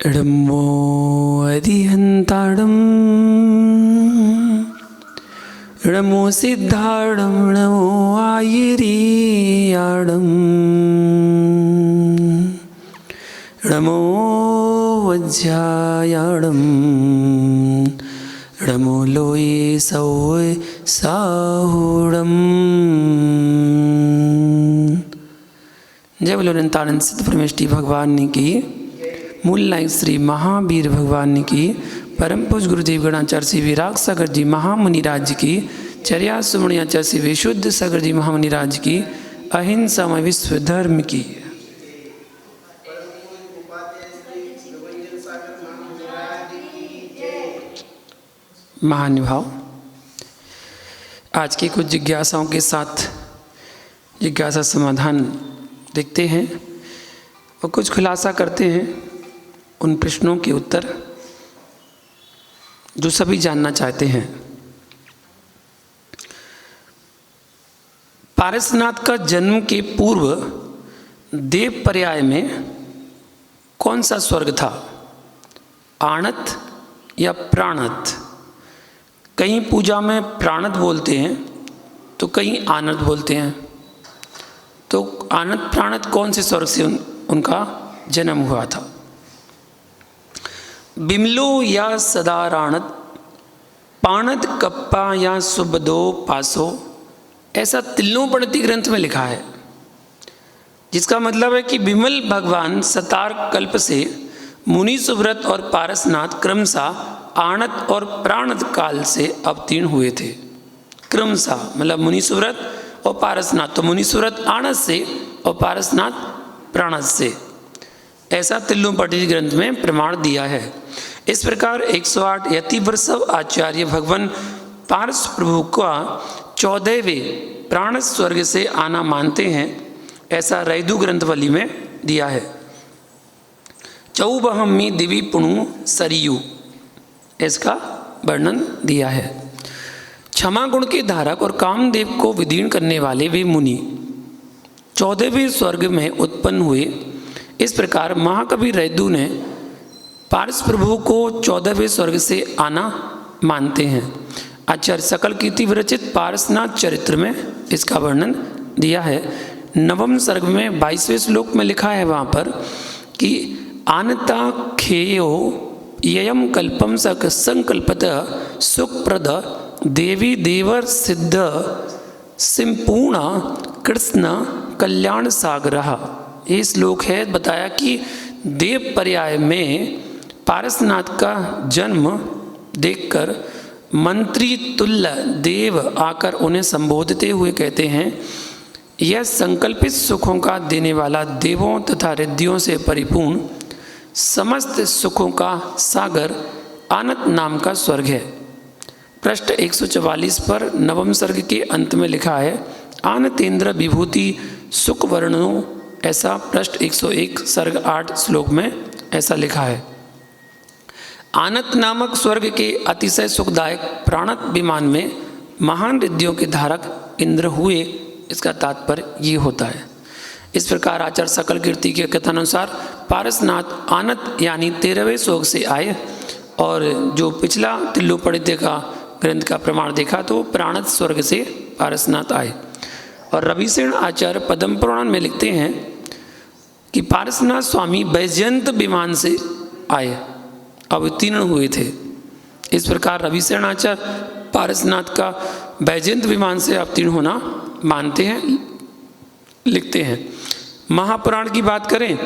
इडम्बो अधिहंताडम इडमो सिद्धाडम इडमो आयिरीयाडम इडमो वज्जायाडम इडमो लोये सौय साहुडम। जय बोलो अनंतानंद सिद्ध परमेष्टि भगवान की, मूल नायक श्री महावीर भगवान की, परम पूज गुरुदेव गणाचार्य श्री विराग सागर जी महामुनिराज की, चर्या सुमणियाचार्य श्री विशुद्ध सागर जी महामुनिराज की, अहिंसामय विश्व धर्म की। महानुभाव, आज की कुछ जिज्ञासाओं के साथ जिज्ञासा समाधान देखते हैं और कुछ खुलासा करते हैं उन प्रश्नों के उत्तर जो सभी जानना चाहते हैं। पारसनाथ का जन्म के पूर्व देव पर्याय में कौन सा स्वर्ग था, आणत या प्राणत? कहीं पूजा में प्राणत बोलते हैं तो कहीं आनत बोलते हैं। तो आनत प्राणत कौन से स्वर्ग से उनका जन्म हुआ था? बिमलो या सदाराणत, पाणत कप्पा या सुबदो पासो, ऐसा तिल्लों पणति ग्रंथ में लिखा है, जिसका मतलब है कि बिमल भगवान सतार कल्प से मुनि सुव्रत और पारसनाथ क्रमशः आणत और प्राणत काल से अवतीर्ण हुए थे। क्रमशः मतलब मुनि सुव्रत और पारसनाथ, तो मुनि सुव्रत आणत से और पारसनाथ प्राणत से, ऐसा तिल्लों पणति ग्रंथ में प्रमाण दिया है। इस प्रकार 108 यतिवर्षव आचार्य भगवान पारस प्रभु का 14वें प्राण स्वर्ग से आना मानते हैं, ऐसा रैदु ग्रंथवली में दिया है। चौबहमी दिवी पुणु सरयू, इसका वर्णन दिया है। क्षमा गुण के धारक और कामदेव को विदीर्ण करने वाले वे मुनि 14वें स्वर्ग में उत्पन्न हुए। इस प्रकार महाकवि रैदु ने पारस प्रभु को 14वें स्वर्ग से आना मानते हैं। आचार्य सकल कीर्ति विरचित पारसनाथ चरित्र में इसका वर्णन दिया है। नवम सर्ग में 22वें श्लोक में लिखा है वहाँ पर कि आनता खेयो ययम कल्पम सक संकल्पत सुखप्रद देवी देवर सिद्ध सिंपूर्ण कृष्ण कल्याण सागर। ये श्लोक है, बताया कि देव पर्याय में पारसनाथ का जन्म देखकर मंत्री तुल्य देव आकर उन्हें संबोधते हुए कहते हैं, यह संकल्पित सुखों का देने वाला देवों तथा रिद्धियों से परिपूर्ण समस्त सुखों का सागर आनत नाम का स्वर्ग है। पृष्ठ 144 पर नवम सर्ग के अंत में लिखा है, आनतेन्द्र विभूति सुख वर्णो, ऐसा पृष्ठ 101 सर्ग 8 श्लोक में ऐसा लिखा है। आनत नामक स्वर्ग के अतिशय सुखदायक प्राणत विमान में महान रिद्धियों के धारक इंद्र हुए, इसका तात्पर्य ये होता है। इस प्रकार आचार्य सकल कीर्ति के कथनानुसार पारसनाथ आनत यानी 13वें स्वर्ग से आए, और जो पिछला तिल्लों पणित का ग्रंथ का प्रमाण देखा तो प्राणत स्वर्ग से पारसनाथ आए। और रविसेन आचार्य पद्म पुराण में लिखते हैं कि पारसनाथ स्वामी वैजयंत विमान से आए, अवतीर्ण हुए थे। इस प्रकार रविसेन आचार्य पारसनाथ का वैजयंत विमान से अवतीर्ण होना मानते हैं, लिखते हैं। महापुराण की बात करें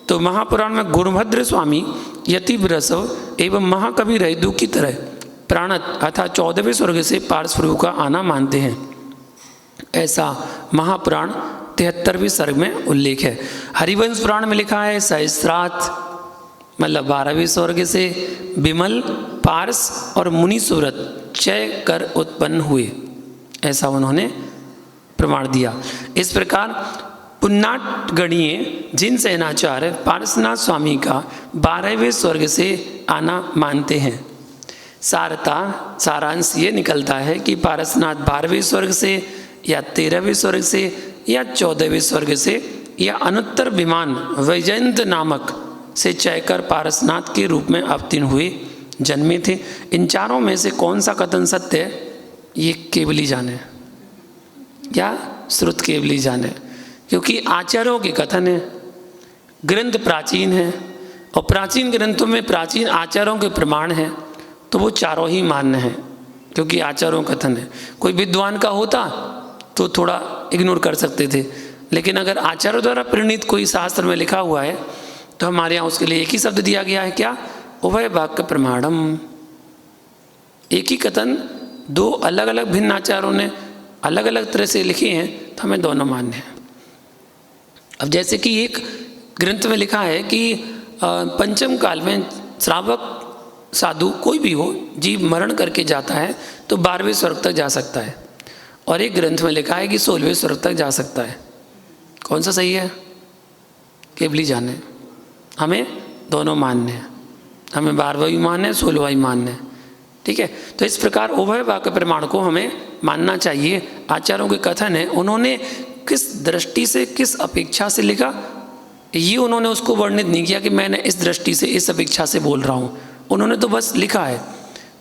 तो महापुराण में गुरुभद्र स्वामी यतिवर्षव एवं महाकवि रैदु की तरह प्राणत अर्थात 14वें स्वर्ग से पारस प्रभु का आना मानते हैं, ऐसा महापुराण 73वें सर्ग में उल्लेख है। हरिवंश पुराण में लिखा है, सहस्राथ मतलब 12वें स्वर्ग से विमल पारस और मुनि सुव्रत चय कर उत्पन्न हुए, ऐसा उन्होंने प्रमाण दिया। इस प्रकार पुन्नाट गणीय जिन सेनाचार्य पारसनाथ स्वामी का 12वें स्वर्ग से आना मानते हैं। सारांश ये निकलता है कि पारसनाथ 12वें स्वर्ग से या 13वें स्वर्ग से या 14वें स्वर्ग से या अनुत्तर विमान वैजयंत नामक से चयकर पारसनाथ के रूप में अवतीर्ण हुए जन्मे थे। इन चारों में से कौन सा कथन सत्य है, ये केवल ही जाने, या श्रुत केवल ही जाने, क्योंकि आचार्यों के कथन है, ग्रंथ प्राचीन है और प्राचीन ग्रंथों में प्राचीन आचार्यों के प्रमाण हैं, तो वो चारों ही मान्य हैं क्योंकि आचार्यों का कथन है। कोई विद्वान का होता तो थोड़ा इग्नोर कर सकते थे, लेकिन अगर आचार्यों द्वारा प्रणीत कोई शास्त्र में लिखा हुआ है तो हमारे यहाँ उसके लिए एक ही शब्द दिया गया है, क्या? उभय वाक्य प्रमाणम। एक ही कथन दो अलग अलग भिन्न आचार्यों ने अलग अलग तरह से लिखे हैं तो हमें दोनों मान्य हैं। अब जैसे कि एक ग्रंथ में लिखा है कि पंचम काल में श्रावक साधु कोई भी हो, जीव मरण करके जाता है तो 12वें स्वर्ग तक जा सकता है, और एक ग्रंथ में लिखा है कि 16वें स्वर्ग तक जा सकता है। कौन सा सही है? केवल ही जाने। हमें दोनों मान्य हैं, हमें 12वां भी मान्य है, 16वां भी मान्य है। ठीक है, तो इस प्रकार उभय वाक्य प्रमाण को हमें मानना चाहिए। आचार्यों के कथन है, उन्होंने किस दृष्टि से किस अपेक्षा से लिखा, ये उन्होंने उसको वर्णित नहीं किया कि मैंने इस दृष्टि से इस अपेक्षा से बोल रहा हूँ, उन्होंने तो बस लिखा है।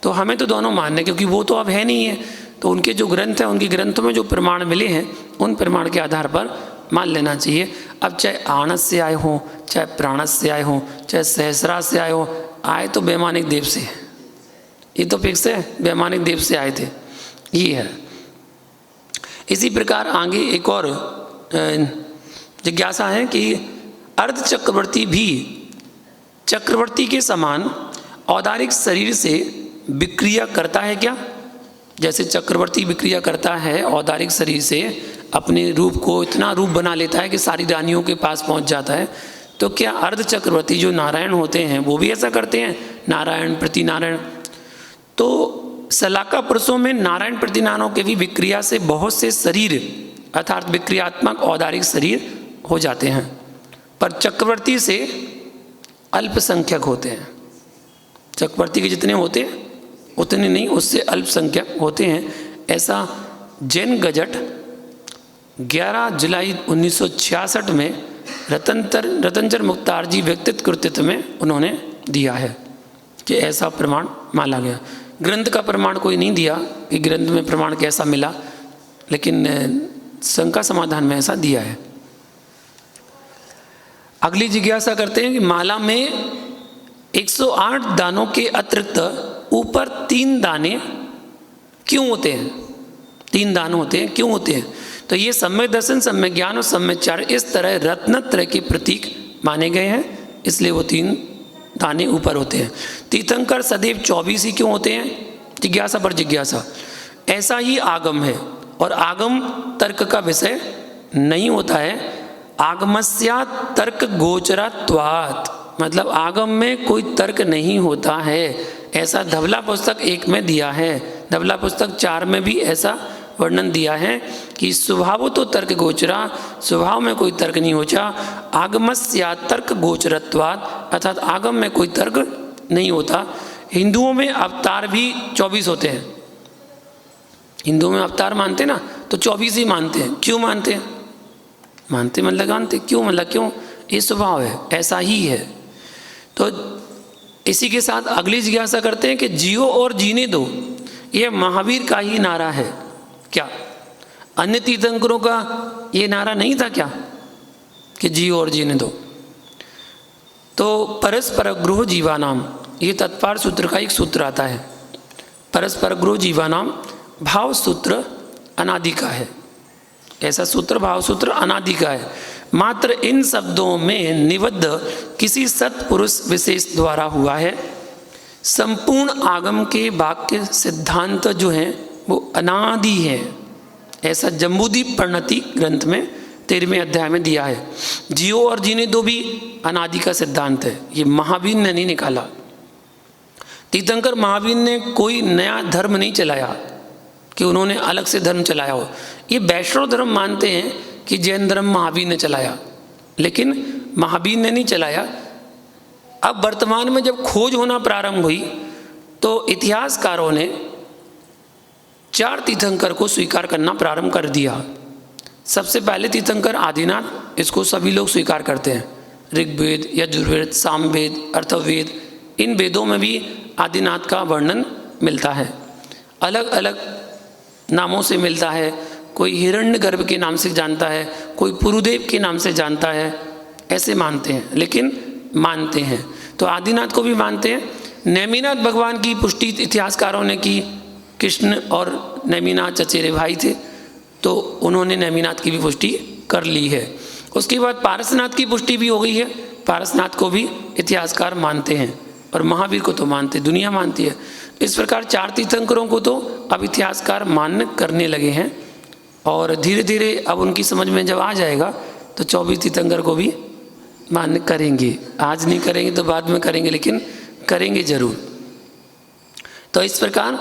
तो हमें तो दोनों मानने, क्योंकि वो तो अब है नहीं है, तो उनके जो ग्रंथ हैं, उनके ग्रंथों में जो प्रमाण मिले हैं उन प्रमाण के आधार पर मान लेना चाहिए। अब चाहे आणस से आए हों, चाहे प्राणस से आए हों, चाहे सहस्रा से आए हों, आए तो वैमानिक देव से, ये तो फिक्स है, वैमानिक देव से आए थे, ये है। इसी प्रकार आगे एक और जिज्ञासा है कि अर्ध चक्रवर्ती भी चक्रवर्ती के समान औदारिक शरीर से विक्रिया करता है क्या? जैसे चक्रवर्ती विक्रिया करता है औदारिक शरीर से, अपने रूप को इतना रूप बना लेता है कि सारी रानियों के पास पहुंच जाता है, तो क्या अर्ध चक्रवर्ती जो नारायण होते हैं वो भी ऐसा करते हैं? नारायण प्रतिनारायण। तो सलाका पुरुषों में नारायण प्रतिनारायणों के भी विक्रिया से बहुत से शरीर अर्थात विक्रियात्मक औदारिक शरीर हो जाते हैं, पर चक्रवर्ती से अल्पसंख्यक होते हैं। चक्रवर्ती के जितने होते हैं उतने नहीं, उससे अल्पसंख्यक होते हैं। ऐसा जैन गजट 11 जुलाई 1966 में रतनचर मुख्तार जी व्यक्तित्व कृतित्व में उन्होंने दिया है कि ऐसा प्रमाण माना गया। ग्रंथ का प्रमाण कोई नहीं दिया कि ग्रंथ में प्रमाण कैसा मिला, लेकिन शंका समाधान में ऐसा दिया है। अगली जिज्ञासा करते हैं कि माला में 108 दानों के अतिरिक्त ऊपर 3 दाने क्यों होते हैं? 3 दान होते हैं, क्यों होते हैं? तो ये सम्यक दर्शन, सम्यक ज्ञान और सम्यक चार इस तरह रत्नत्रय के प्रतीक माने गए हैं, इसलिए वो 3 दाने ऊपर होते हैं। तीर्थंकर सदैव 24 ही क्यों होते हैं? जिज्ञासा पर जिज्ञासा। ऐसा ही आगम है, और आगम तर्क का विषय नहीं होता है। आगमस्या तर्क गोचरत्वात्, मतलब आगम में कोई तर्क नहीं होता है, ऐसा धवला पुस्तक 1 में दिया है। धवला पुस्तक 4 में भी ऐसा वर्णन दिया है कि स्वभाव तो तर्क गोचरा, स्वभाव में कोई तर्क नहीं होता। आगमस्या तर्क गोचरत्वात्, अर्थात आगम में कोई तर्क नहीं होता। हिंदुओं में अवतार भी 24 होते हैं। हिंदुओं में अवतार मानते ना, तो 24 ही मानते हैं। क्यों मानते हैं? मानते मतलब मानते, क्यों मतलब क्यों? ये स्वभाव है, ऐसा ही है। तो इसी के साथ अगली जिज्ञासा करते हैं कि जियो और जीने दो, ये महावीर का ही नारा है क्या? अन्य तीर्थंकरों का ये नारा नहीं था क्या कि जियो और जीने दो? तो परस्पर गृह जीवानाम, ये तत्पार सूत्र का एक सूत्र आता है। परस्पर गृह जीवानाम भाव सूत्र अनादि का है, ऐसा सूत्र भाव सूत्र अनादि का है। मात्र इन शब्दों में निबद्ध किसी सत्पुरुष विशेष द्वारा हुआ है। संपूर्ण आगम के वाक्य सिद्धांत जो हैं वो अनादि है, ऐसा जम्बूदीप प्रणति ग्रंथ में 13वें अध्याय में दिया है। जियो और जीने दो भी अनादि का सिद्धांत है, ये महावीर ने नहीं निकाला। तीर्थंकर महावीर ने कोई नया धर्म नहीं चलाया कि उन्होंने अलग से धर्म चलाया हो। ये वैष्णव धर्म मानते हैं कि जैन धर्म महावीर ने चलाया, लेकिन महावीर ने नहीं चलाया। अब वर्तमान में जब खोज होना प्रारंभ हुई तो इतिहासकारों ने 4 तीर्थंकर को स्वीकार करना प्रारंभ कर दिया। सबसे पहले तीर्थंकर आदिनाथ, इसको सभी लोग स्वीकार करते हैं। ऋग्वेद, यजुर्वेद, सामवेद, अथर्ववेद, इन वेदों में भी आदिनाथ का वर्णन मिलता है। अलग अलग नामों से मिलता है। कोई हिरण्यगर्भ के नाम से जानता है, कोई पुरुदेव के नाम से जानता है, ऐसे मानते हैं, लेकिन मानते हैं। तो आदिनाथ को भी मानते हैं। नेमिनाथ भगवान की पुष्टि इतिहासकारों ने की। कृष्ण और नेमिनाथ चचेरे भाई थे, तो उन्होंने नेमिनाथ की भी पुष्टि कर ली है। उसके बाद पारसनाथ की पुष्टि भी हो गई है। पारसनाथ को भी इतिहासकार मानते हैं और महावीर को तो मानते, दुनिया मानती है। इस प्रकार 4 तीर्थंकरों को तो अब इतिहासकार मान्य करने लगे हैं और धीरे धीरे अब उनकी समझ में जब आ जाएगा तो 24 तीर्थंकर को भी मान्य करेंगे। आज नहीं करेंगे तो बाद में करेंगे, लेकिन करेंगे जरूर। तो इस प्रकार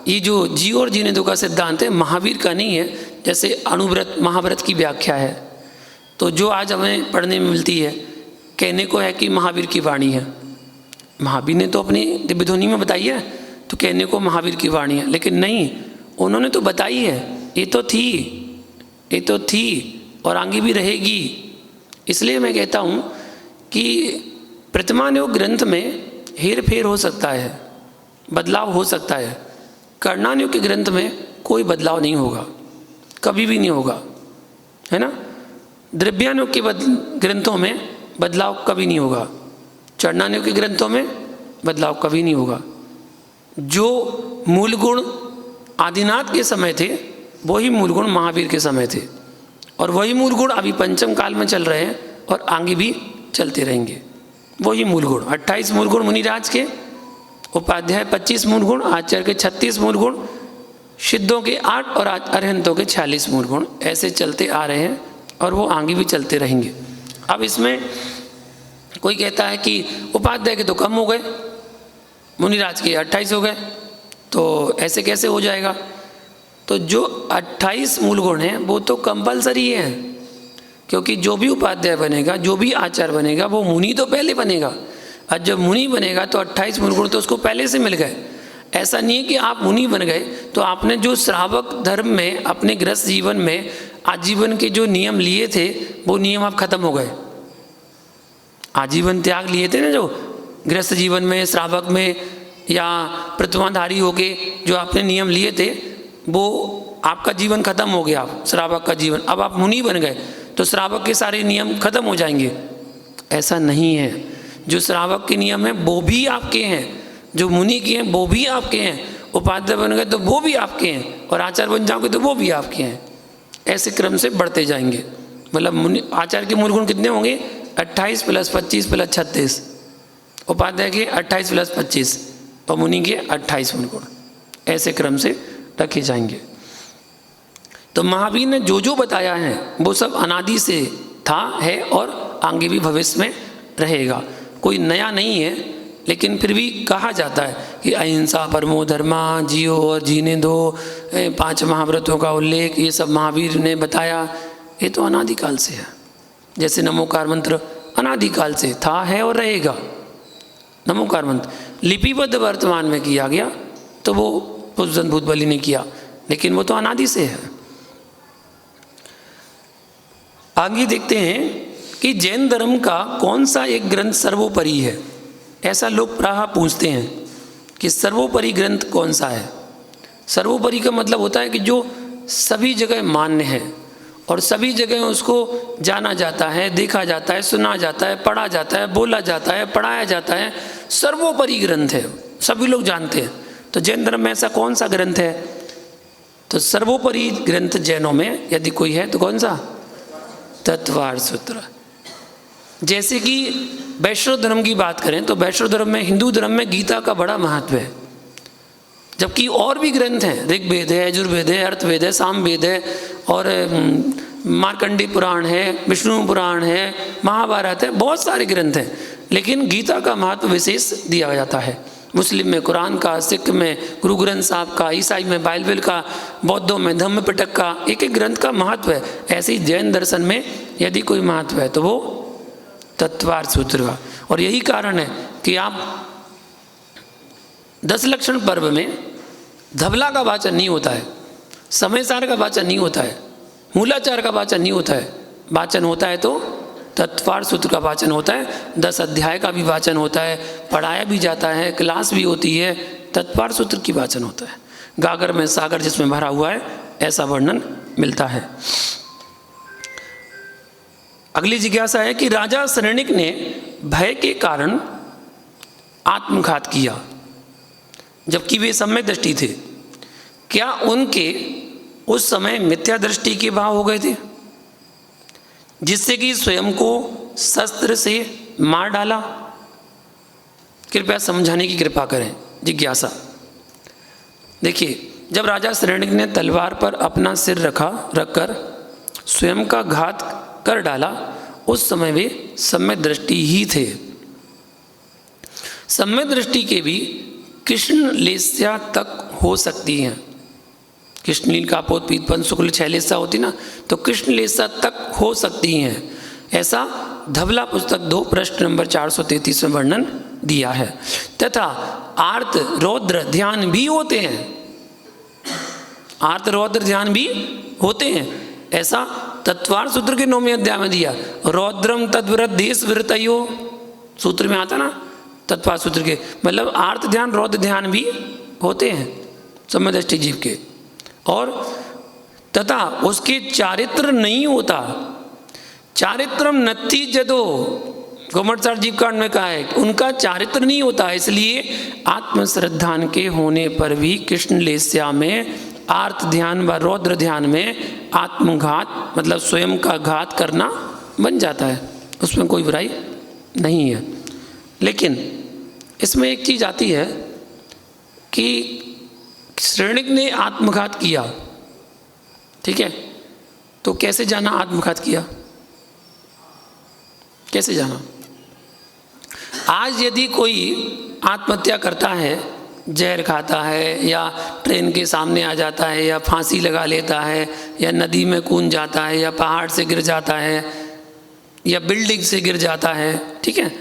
ये जो जीव और जीने दो का सिद्धांत है, महावीर का नहीं है। जैसे अणुव्रत, महाव्रत की व्याख्या है, तो जो आज हमें पढ़ने में मिलती है, कहने को है कि महावीर की वाणी है। महावीर ने तो अपनी दिव्य ध्वनि में बताई है, तो कहने को महावीर की वाणी है, लेकिन नहीं, उन्होंने तो बताई है। ये तो थी और आगे भी रहेगी। इसलिए मैं कहता हूँ कि प्रतिमान योग ग्रंथ में हेर फेर हो सकता है, बदलाव हो सकता है। कर्णानुयोग के ग्रंथ में कोई बदलाव नहीं होगा, कभी भी नहीं होगा, है ना। द्रव्यानुयोग के ग्रंथों में बदलाव कभी नहीं होगा। चरणानुयोग के ग्रंथों में बदलाव कभी नहीं होगा। जो मूल गुण आदिनाथ के समय थे, वही मूल गुण महावीर के समय थे, और वही मूल गुण अभी पंचम काल में चल रहे हैं और आगे भी चलते रहेंगे। वही मूल गुण 28 मूल गुण मुनिराज के, उपाध्याय 25 मूल गुण, आचार्य के 36 मूल गुण, सिद्धों के 8 और अरहंतों के 46 मूल गुण, ऐसे चलते आ रहे हैं और वो आगे भी चलते रहेंगे। अब इसमें कोई कहता है कि उपाध्याय के तो कम हो गए, मुनिराज के 28 हो गए, तो ऐसे कैसे हो जाएगा। तो जो 28 मूल गुण हैं वो तो कंपलसरी है, क्योंकि जो भी उपाध्याय बनेगा, जो भी आचार्य बनेगा, वो मुनि तो पहले बनेगा। और जब मुनि बनेगा तो 28 मूल गुण तो उसको पहले से मिल गए। ऐसा नहीं है कि आप मुनि बन गए तो आपने जो श्रावक धर्म में अपने गृहस्थ जीवन में आजीवन के जो नियम लिए थे, वो नियम अब खत्म हो गए। आजीवन त्याग लिए थे ना, जो गृहस्थ जीवन में, श्रावक में या प्रतिमाधारी होके जो आपने नियम लिए थे, वो आपका जीवन खत्म हो गया। श्रावक का जीवन, अब आप मुनि बन गए तो श्रावक के सारे नियम खत्म हो जाएंगे। ऐसा नहीं है। जो श्रावक के नियम हैं वो भी आपके हैं, जो मुनि के हैं वो भी आपके हैं, उपाध्याय बन गए तो वो भी आपके हैं, और आचार्य बन जाओगे तो वो भी आपके हैं। ऐसे क्रम से बढ़ते जाएंगे। मतलब मुनि आचार्य के मूल गुण कितने होंगे? 28 + 25 + 36, उपाध्याय के 28 + 25 और मुनि के 28 मूल गुण, ऐसे क्रम से रखे जाएंगे। तो महावीर ने जो जो बताया है वो सब अनादि से था, है और आगे भी भविष्य में रहेगा। कोई नया नहीं है, लेकिन फिर भी कहा जाता है कि अहिंसा परमो धर्मा, जियो और जीने दो, 5 महाव्रतों का उल्लेख, ये सब महावीर ने बताया। ये तो अनादिकाल से है। जैसे नमोकार मंत्र अनादिकाल से था, है और रहेगा। नमोकार मंत्र लिपिबद्ध वर्तमान में किया गया, तो वो पुष्पदंत भूतबली ने किया, लेकिन वो तो अनादि से है। आगे देखते हैं कि जैन धर्म का कौन सा एक ग्रंथ सर्वोपरि है। ऐसा लोग प्रायः पूछते हैं कि सर्वोपरि ग्रंथ कौन सा है। सर्वोपरि का मतलब होता है कि जो सभी जगह मान्य है और सभी जगह उसको जाना जाता है, देखा जाता है, सुना जाता है, पढ़ा जाता है, बोला जाता है, पढ़ाया जाता है, सर्वोपरि ग्रंथ है, सभी लोग जानते हैं। तो जैन धर्म में ऐसा कौन सा ग्रंथ है? तो सर्वोपरि ग्रंथ जैनों में यदि कोई है तो कौन सा? तत्वार्थ सूत्र। जैसे कि वैष्णव धर्म की बात करें तो वैष्णव धर्म में, हिंदू धर्म में गीता का बड़ा महत्व है, जबकि और भी ग्रंथ हैं, ऋग्वेद है, यजुर्वेद है, अर्थवेद है, सामवेद है, और मार्कंडी पुराण है, विष्णु पुराण है, महाभारत है, बहुत सारे ग्रंथ हैं, लेकिन गीता का महत्व विशेष दिया जाता है। मुस्लिम में कुरान का, सिख में गुरु ग्रंथ साहब का, ईसाई में बाइबल का, बौद्धों में धम्म पिटक का, एक एक ग्रंथ का महत्व है। ऐसे ही जैन दर्शन में यदि कोई महत्व है तो वो तत्वार्थ सूत्र का। और यही कारण है कि आप 10 लक्षण पर्व में धबला का वाचन नहीं होता है, समय सार का वाचन नहीं होता है, मूलाचार का वाचन नहीं होता है। वाचन होता है तो तत्वार्थ सूत्र का वाचन होता है, 10 अध्याय का भी वाचन होता है, पढ़ाया भी जाता है, क्लास भी होती है, तत्वार्थ सूत्र की वाचन होता है। गागर में सागर जिसमें भरा हुआ है, ऐसा वर्णन मिलता है। अगली जिज्ञासा है कि राजा शरणिक ने भय के कारण आत्मघात किया जबकि वे सम्यक दृष्टि थे, क्या उनके उस समय मिथ्या दृष्टि के भाव हो गए थे जिससे कि स्वयं को शस्त्र से मार डाला? कृपया समझाने की कृपा करें। जिज्ञासा, देखिए, जब राजा शरणिक ने तलवार पर अपना सिर रखकर स्वयं का घात कर डाला, उस समय वे सम्यक दृष्टि ही थे। सम्यक दृष्टि के भी कृष्ण लेस्या तक हो सकती हैं। कृष्णलील कापोत पीतपन शुक्ल 6 लेस्या होती ना, तो कृष्ण लेस्या तक हो सकती हैं, ऐसा धवला पुस्तक 2 पृष्ठ नंबर 433 में वर्णन दिया है। तथा आर्त रौद्र ध्यान भी होते हैं, आर्त रौद्र ध्यान भी होते हैं, ऐसा तत्वार्थ सूत्र के 9वें अध्याय में दिया। रौद्रम तद्वरत देश विरतयो सूत्र में आता ना, तत्वार्थ सूत्र के, मतलब आर्त ध्यान रौद्र ध्यान भी होते हैं सम्यक दृष्टि जीव के। और तथा उसके चारित्र नहीं होता, चारित्रम नत्थि जदो, गोमटसार जीव कांड में कहा है, उनका चारित्र नहीं होता, इसलिए आत्मश्रद्धान के होने पर भी कृष्ण लेस्या में आर्त ध्यान व रौद्र ध्यान में आत्मघात मतलब स्वयं का घात करना बन जाता है, उसमें कोई बुराई नहीं है। लेकिन इसमें एक चीज़ आती है कि शरणिक ने आत्मघात किया, ठीक है, तो कैसे जाना आत्मघात किया, कैसे जाना? आज यदि कोई आत्महत्या करता है, जहर खाता है या ट्रेन के सामने आ जाता है या फांसी लगा लेता है या नदी में कूद जाता है या पहाड़ से गिर जाता है या बिल्डिंग से गिर जाता है, ठीक है,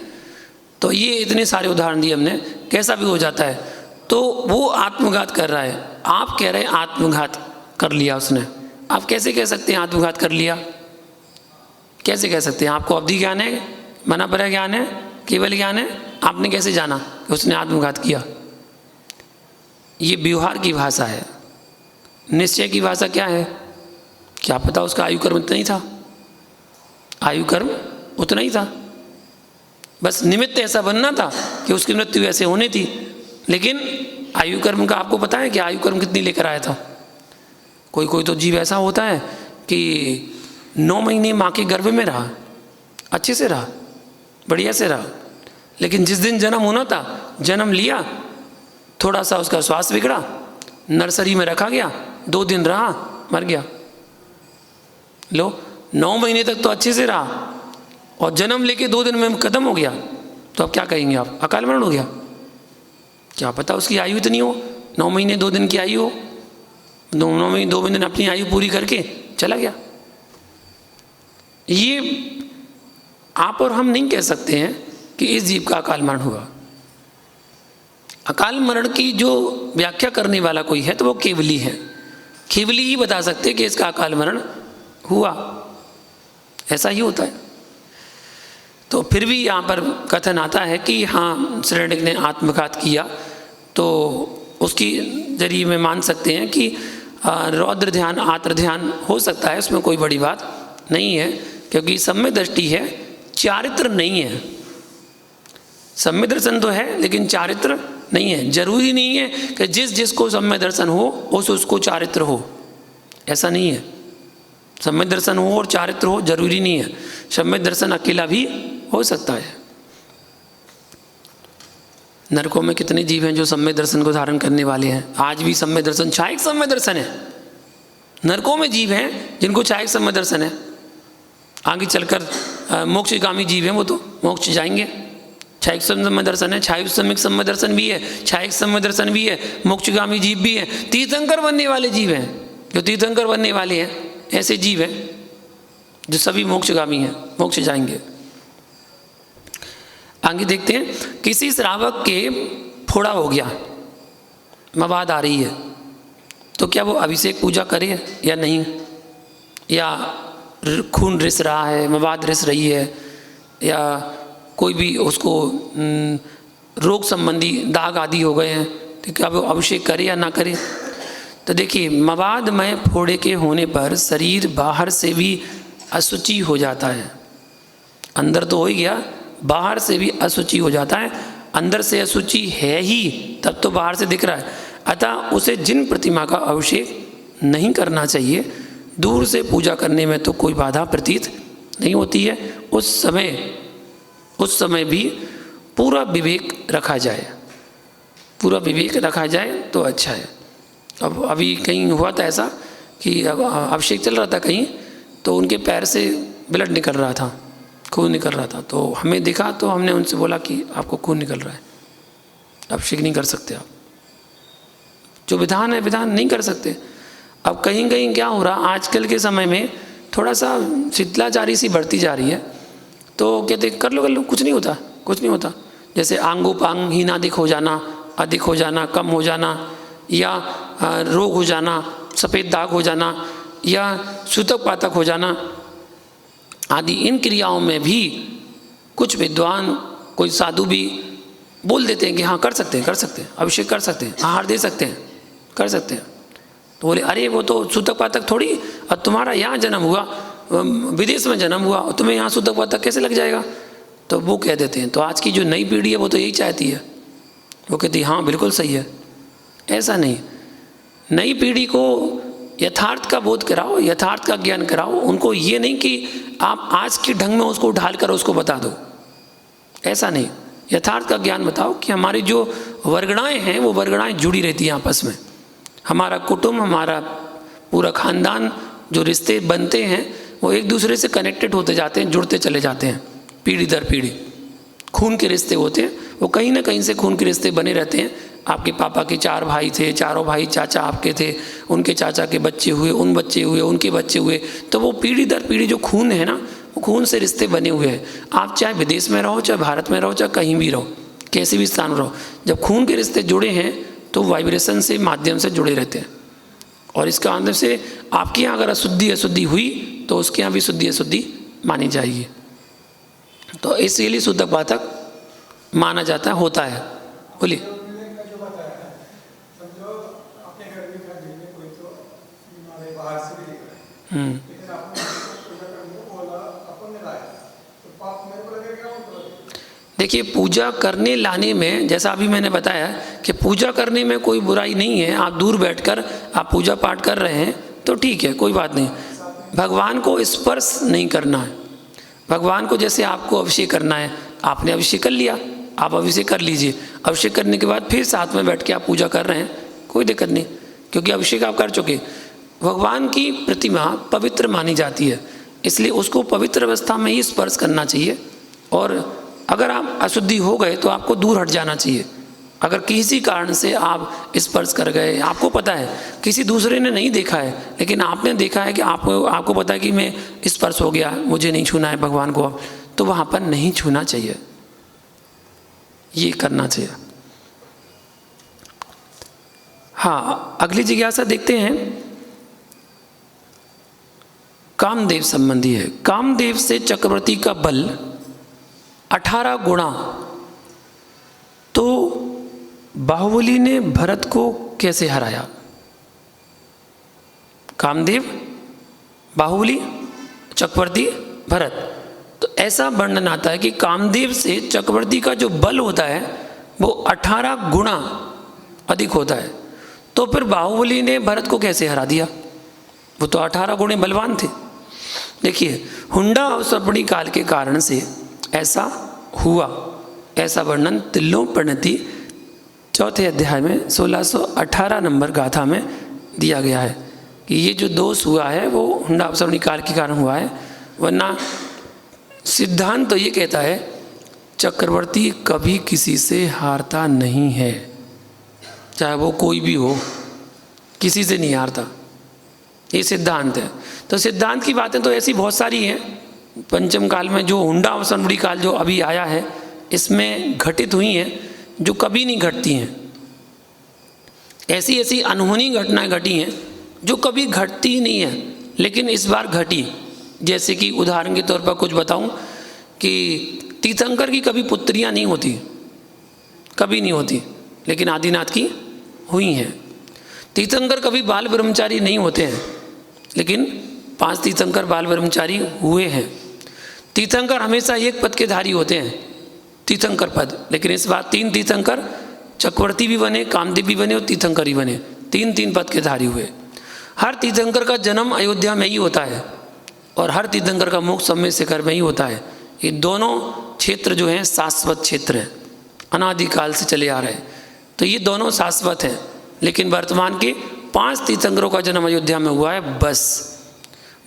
तो ये इतने सारे उदाहरण दिए हमने, कैसा भी हो जाता है, तो वो आत्मघात कर रहा है। आप कह रहे हैं आत्मघात कर लिया उसने, आप कैसे कह सकते हैं आत्मघात कर लिया? कैसे कह सकते हैं? आपको अवधि ज्ञान है, मनापरा ज्ञान है, केवल ज्ञान है, आपने कैसे जाना कि उसने आत्मघात किया? ये व्यवहार की भाषा है। निश्चय की भाषा क्या है? क्या पता उसका आयु कर्म उतना ही था, आयु कर्म उतना ही था, बस निमित्त ऐसा बनना था कि उसकी मृत्यु ऐसे होनी थी, लेकिन आयु कर्म का आपको पता है कि आयु कर्म कितनी लेकर आया था? कोई कोई तो जीव ऐसा होता है कि 9 महीने माँ के गर्भ में रहा, अच्छे से रहा, बढ़िया से रहा, लेकिन जिस दिन जन्म होना था, जन्म लिया, थोड़ा सा उसका स्वास्थ्य बिगड़ा, नर्सरी में रखा गया, 2 दिन रहा, मर गया। लो, 9 महीने तक तो अच्छे से रहा और जन्म लेके 2 दिन में खत्म हो गया, तो अब क्या कहेंगे आप? अकाल मरण हो गया। क्या पता उसकी आयु इतनी हो, 9 महीने 2 दिन की आयु हो, 9 महीने 2 दिन अपनी आयु पूरी करके चला गया। ये आप और हम नहीं कह सकते हैं कि इस जीव का अकाल मरण हुआ। अकाल मरण की जो व्याख्या करने वाला कोई है तो वो केवली है, केवली ही बता सकते हैं कि इसका अकाल मरण हुआ, ऐसा ही होता है। तो फिर भी यहाँ पर कथन आता है कि हाँ शरणिक ने आत्मघात किया, तो उसकी जरिए में मान सकते हैं कि रौद्र ध्यान आत्र ध्यान हो सकता है, उसमें कोई बड़ी बात नहीं है, क्योंकि सम्यक दृष्टि है, चारित्र नहीं है। सम्यक दर्शन तो है लेकिन चारित्र नहीं है। जरूरी नहीं है कि जिसको सम्यक दर्शन हो उसको चारित्र हो, ऐसा नहीं है। सम्यक दर्शन हो और चारित्र हो जरूरी नहीं है, सम्यक दर्शन अकेला भी हो सकता है। नरकों में कितने जीव हैं जो सम्यक दर्शन को धारण करने वाले हैं? आज भी सम्यक दर्शन छायक सम्यक दर्शन है। नरकों में जीव हैं जिनको छायक सम्यक दर्शन है, आगे चलकर मोक्षगामी जीव हैं, वो तो मोक्ष जाएंगे। छायक सम्यक दर्शन है, छायक सम्यक दर्शन भी है, छायक सम्यक दर्शन भी है, मोक्षगामी जीव भी है, तीर्थंकर बनने वाले जीव हैं, जो तीर्थंकर बनने वाले हैं ऐसे जीव हैं जो सभी मोक्षगामी हैं, मोक्ष जाएंगे। आगे देखते हैं, किसी श्रावक के फोड़ा हो गया, मवाद आ रही है, तो क्या वो अभिषेक पूजा करे या नहीं? या खून रिस रहा है, मवाद रिस रही है, या कोई भी उसको रोग संबंधी दाग आदि हो गए हैं, तो क्या वो अभिषेक करे या ना करे। तो देखिए, मवादमय फोड़े के होने पर शरीर बाहर से भी अशुचि हो जाता है। अंदर तो हो ही गया, बाहर से भी अशुचि हो जाता है। अंदर से अशुचि है ही, तब तो बाहर से दिख रहा है। अतः उसे जिन प्रतिमा का अभिषेक नहीं करना चाहिए, दूर से पूजा करने में तो कोई बाधा प्रतीत नहीं होती है। उस समय भी पूरा विवेक रखा जाए, पूरा विवेक रखा जाए तो अच्छा है। अब अभी कहीं हुआ था ऐसा कि अभिषेक चल रहा था कहीं, तो उनके पैर से ब्लड निकल रहा था, खून निकल रहा था। तो हमें दिखा तो हमने उनसे बोला कि आपको खून निकल रहा है, अभिषेक नहीं कर सकते आप, जो विधान है विधान नहीं कर सकते। अब कहीं कहीं क्या हो रहा, आजकल के समय में थोड़ा सा शिथिलाचारी सी बढ़ती जा रही है, तो कहते कर लो कुछ नहीं होता, कुछ नहीं होता। जैसे आंगोपांग हीनाधिक हो जाना, अधिक हो जाना, कम हो जाना, या रोग हो जाना, सफ़ेद दाग हो जाना, या सूतक पातक हो जाना आदि, इन क्रियाओं में भी कुछ विद्वान, कोई साधु भी बोल देते हैं कि हाँ कर सकते हैं, अभिषेक कर सकते हैं, आहार दे सकते हैं, कर सकते हैं। तो बोले अरे वो तो सूतक पातक थोड़ी, अब तुम्हारा यहाँ जन्म हुआ, विदेश में जन्म हुआ, तुम्हें यहाँ सूतक पातक कैसे लग जाएगा। तो वो कह देते हैं। तो आज की जो नई पीढ़ी है वो तो यही चाहती है, वो कहती है हाँ बिल्कुल सही है। ऐसा नहीं, नई पीढ़ी को यथार्थ का बोध कराओ, यथार्थ का ज्ञान कराओ। उनको ये नहीं कि आप आज के ढंग में उसको ढाल कर उसको बता दो, ऐसा नहीं। यथार्थ का ज्ञान बताओ कि हमारी जो वर्गणाएं हैं वो वर्गणाएं जुड़ी रहती हैं आपस में। हमारा कुटुंब, हमारा पूरा खानदान, जो रिश्ते बनते हैं वो एक दूसरे से कनेक्टेड होते जाते हैं, जुड़ते चले जाते हैं, पीढ़ी दर पीढ़ी। खून के रिश्ते होते हैं, वो कहीं ना कहीं से खून के रिश्ते बने रहते हैं। आपके पापा के 4 भाई थे, चारों भाई चाचा आपके थे, उनके चाचा के बच्चे हुए, उन बच्चे हुए, उनके बच्चे हुए, तो वो पीढ़ी दर पीढ़ी जो खून है ना, वो खून से रिश्ते बने हुए हैं। आप चाहे विदेश में रहो, चाहे भारत में रहो, चाहे कहीं भी रहो, कैसे भी स्थान रहो, जब खून के रिश्ते जुड़े हैं तो वाइब्रेशन से माध्यम से जुड़े रहते हैं। और इसका अंदर से आपके यहाँ अगर अशुद्धि हुई तो उसके यहाँ भी शुद्धि मानी जाएगी। तो इसलिए सूतक पातक माना जाता है, होता है। बोलिए। देखिए, पूजा करने लाने में, जैसा अभी मैंने बताया कि पूजा करने में कोई बुराई नहीं है। आप दूर बैठकर आप पूजा पाठ कर रहे हैं तो ठीक है, कोई बात नहीं। भगवान को स्पर्श नहीं करना है। भगवान को जैसे आपको अभिषेक करना है, आपने अभिषेक कर लिया, आप अभिषेक कर लीजिए। अभिषेक करने के बाद फिर साथ में बैठ के आप पूजा कर रहे हैं, कोई दिक्कत नहीं, क्योंकि अभिषेक आप कर चुके। भगवान की प्रतिमा पवित्र मानी जाती है, इसलिए उसको पवित्र अवस्था में ही स्पर्श करना चाहिए। और अगर आप अशुद्धि हो गए तो आपको दूर हट जाना चाहिए। अगर किसी कारण से आप स्पर्श कर गए, आपको पता है किसी दूसरे ने नहीं देखा है, लेकिन आपने देखा है कि आपको पता है कि मैं स्पर्श हो गया, मुझे नहीं छूना है भगवान को, तो वहाँ पर नहीं छूना चाहिए, ये करना चाहिए। हाँ, अगली जिज्ञासा देखते हैं, कामदेव संबंधी है। कामदेव से चक्रवर्ती का बल 18 गुणा, तो बाहुबली ने भरत को कैसे हराया? कामदेव, बाहुबली, चक्रवर्ती, भरत। तो ऐसा वर्णन आता है कि कामदेव से चक्रवर्ती का जो बल होता है वो 18 गुणा अधिक होता है। तो फिर बाहुबली ने भरत को कैसे हरा दिया? वो तो 18 गुणे बलवान थे। देखिए, हुंडा अवसर्पणी काल के कारण से ऐसा हुआ, ऐसा वर्णन तिल्लो प्रणति 4थे अध्याय में 1618 नंबर गाथा में दिया गया है कि ये जो दोष हुआ है वो हुंडा अवसर्पणी काल के कारण हुआ है। वरना सिद्धांत तो ये कहता है चक्रवर्ती कभी किसी से हारता नहीं है, चाहे वो कोई भी हो, किसी से नहीं हारता, ये सिद्धांत है। तो सिद्धांत की बातें तो ऐसी बहुत सारी हैं। पंचम काल में जो हुंडा अवसर्पणी काल जो अभी आया है, इसमें घटित हुई हैं जो कभी नहीं घटती हैं। ऐसी ऐसी अनहोनी घटनाएं घटी हैं जो कभी घटती ही नहीं है, लेकिन इस बार घटी। जैसे कि उदाहरण के तौर पर कुछ बताऊं कि तीर्थंकर की कभी पुत्रियां नहीं होती, कभी नहीं होती, लेकिन आदिनाथ की हुई हैं। तीर्थंकर कभी बाल ब्रह्मचारी नहीं होते हैं, लेकिन 5 तीर्थंकर बाल ब्रह्मचारी हुए हैं। तीर्थंकर हमेशा एक पद के धारी होते हैं, तीर्थंकर पद, लेकिन इस बार 3 तीर्थंकर चक्रवर्ती भी बने, कामदेव भी बने और तीर्थंकर ही बने, 3 पद के धारी हुए। हर तीर्थंकर का जन्म अयोध्या में ही होता है और हर तीर्थंकर का मोक्ष समय शिखर में ही होता है। ये दोनों क्षेत्र जो हैं शाश्वत क्षेत्र हैं, अनादिकाल से चले आ रहे हैं, तो ये दोनों शाश्वत हैं। लेकिन वर्तमान के 5 तीर्थंकरों का जन्म अयोध्या में हुआ है बस।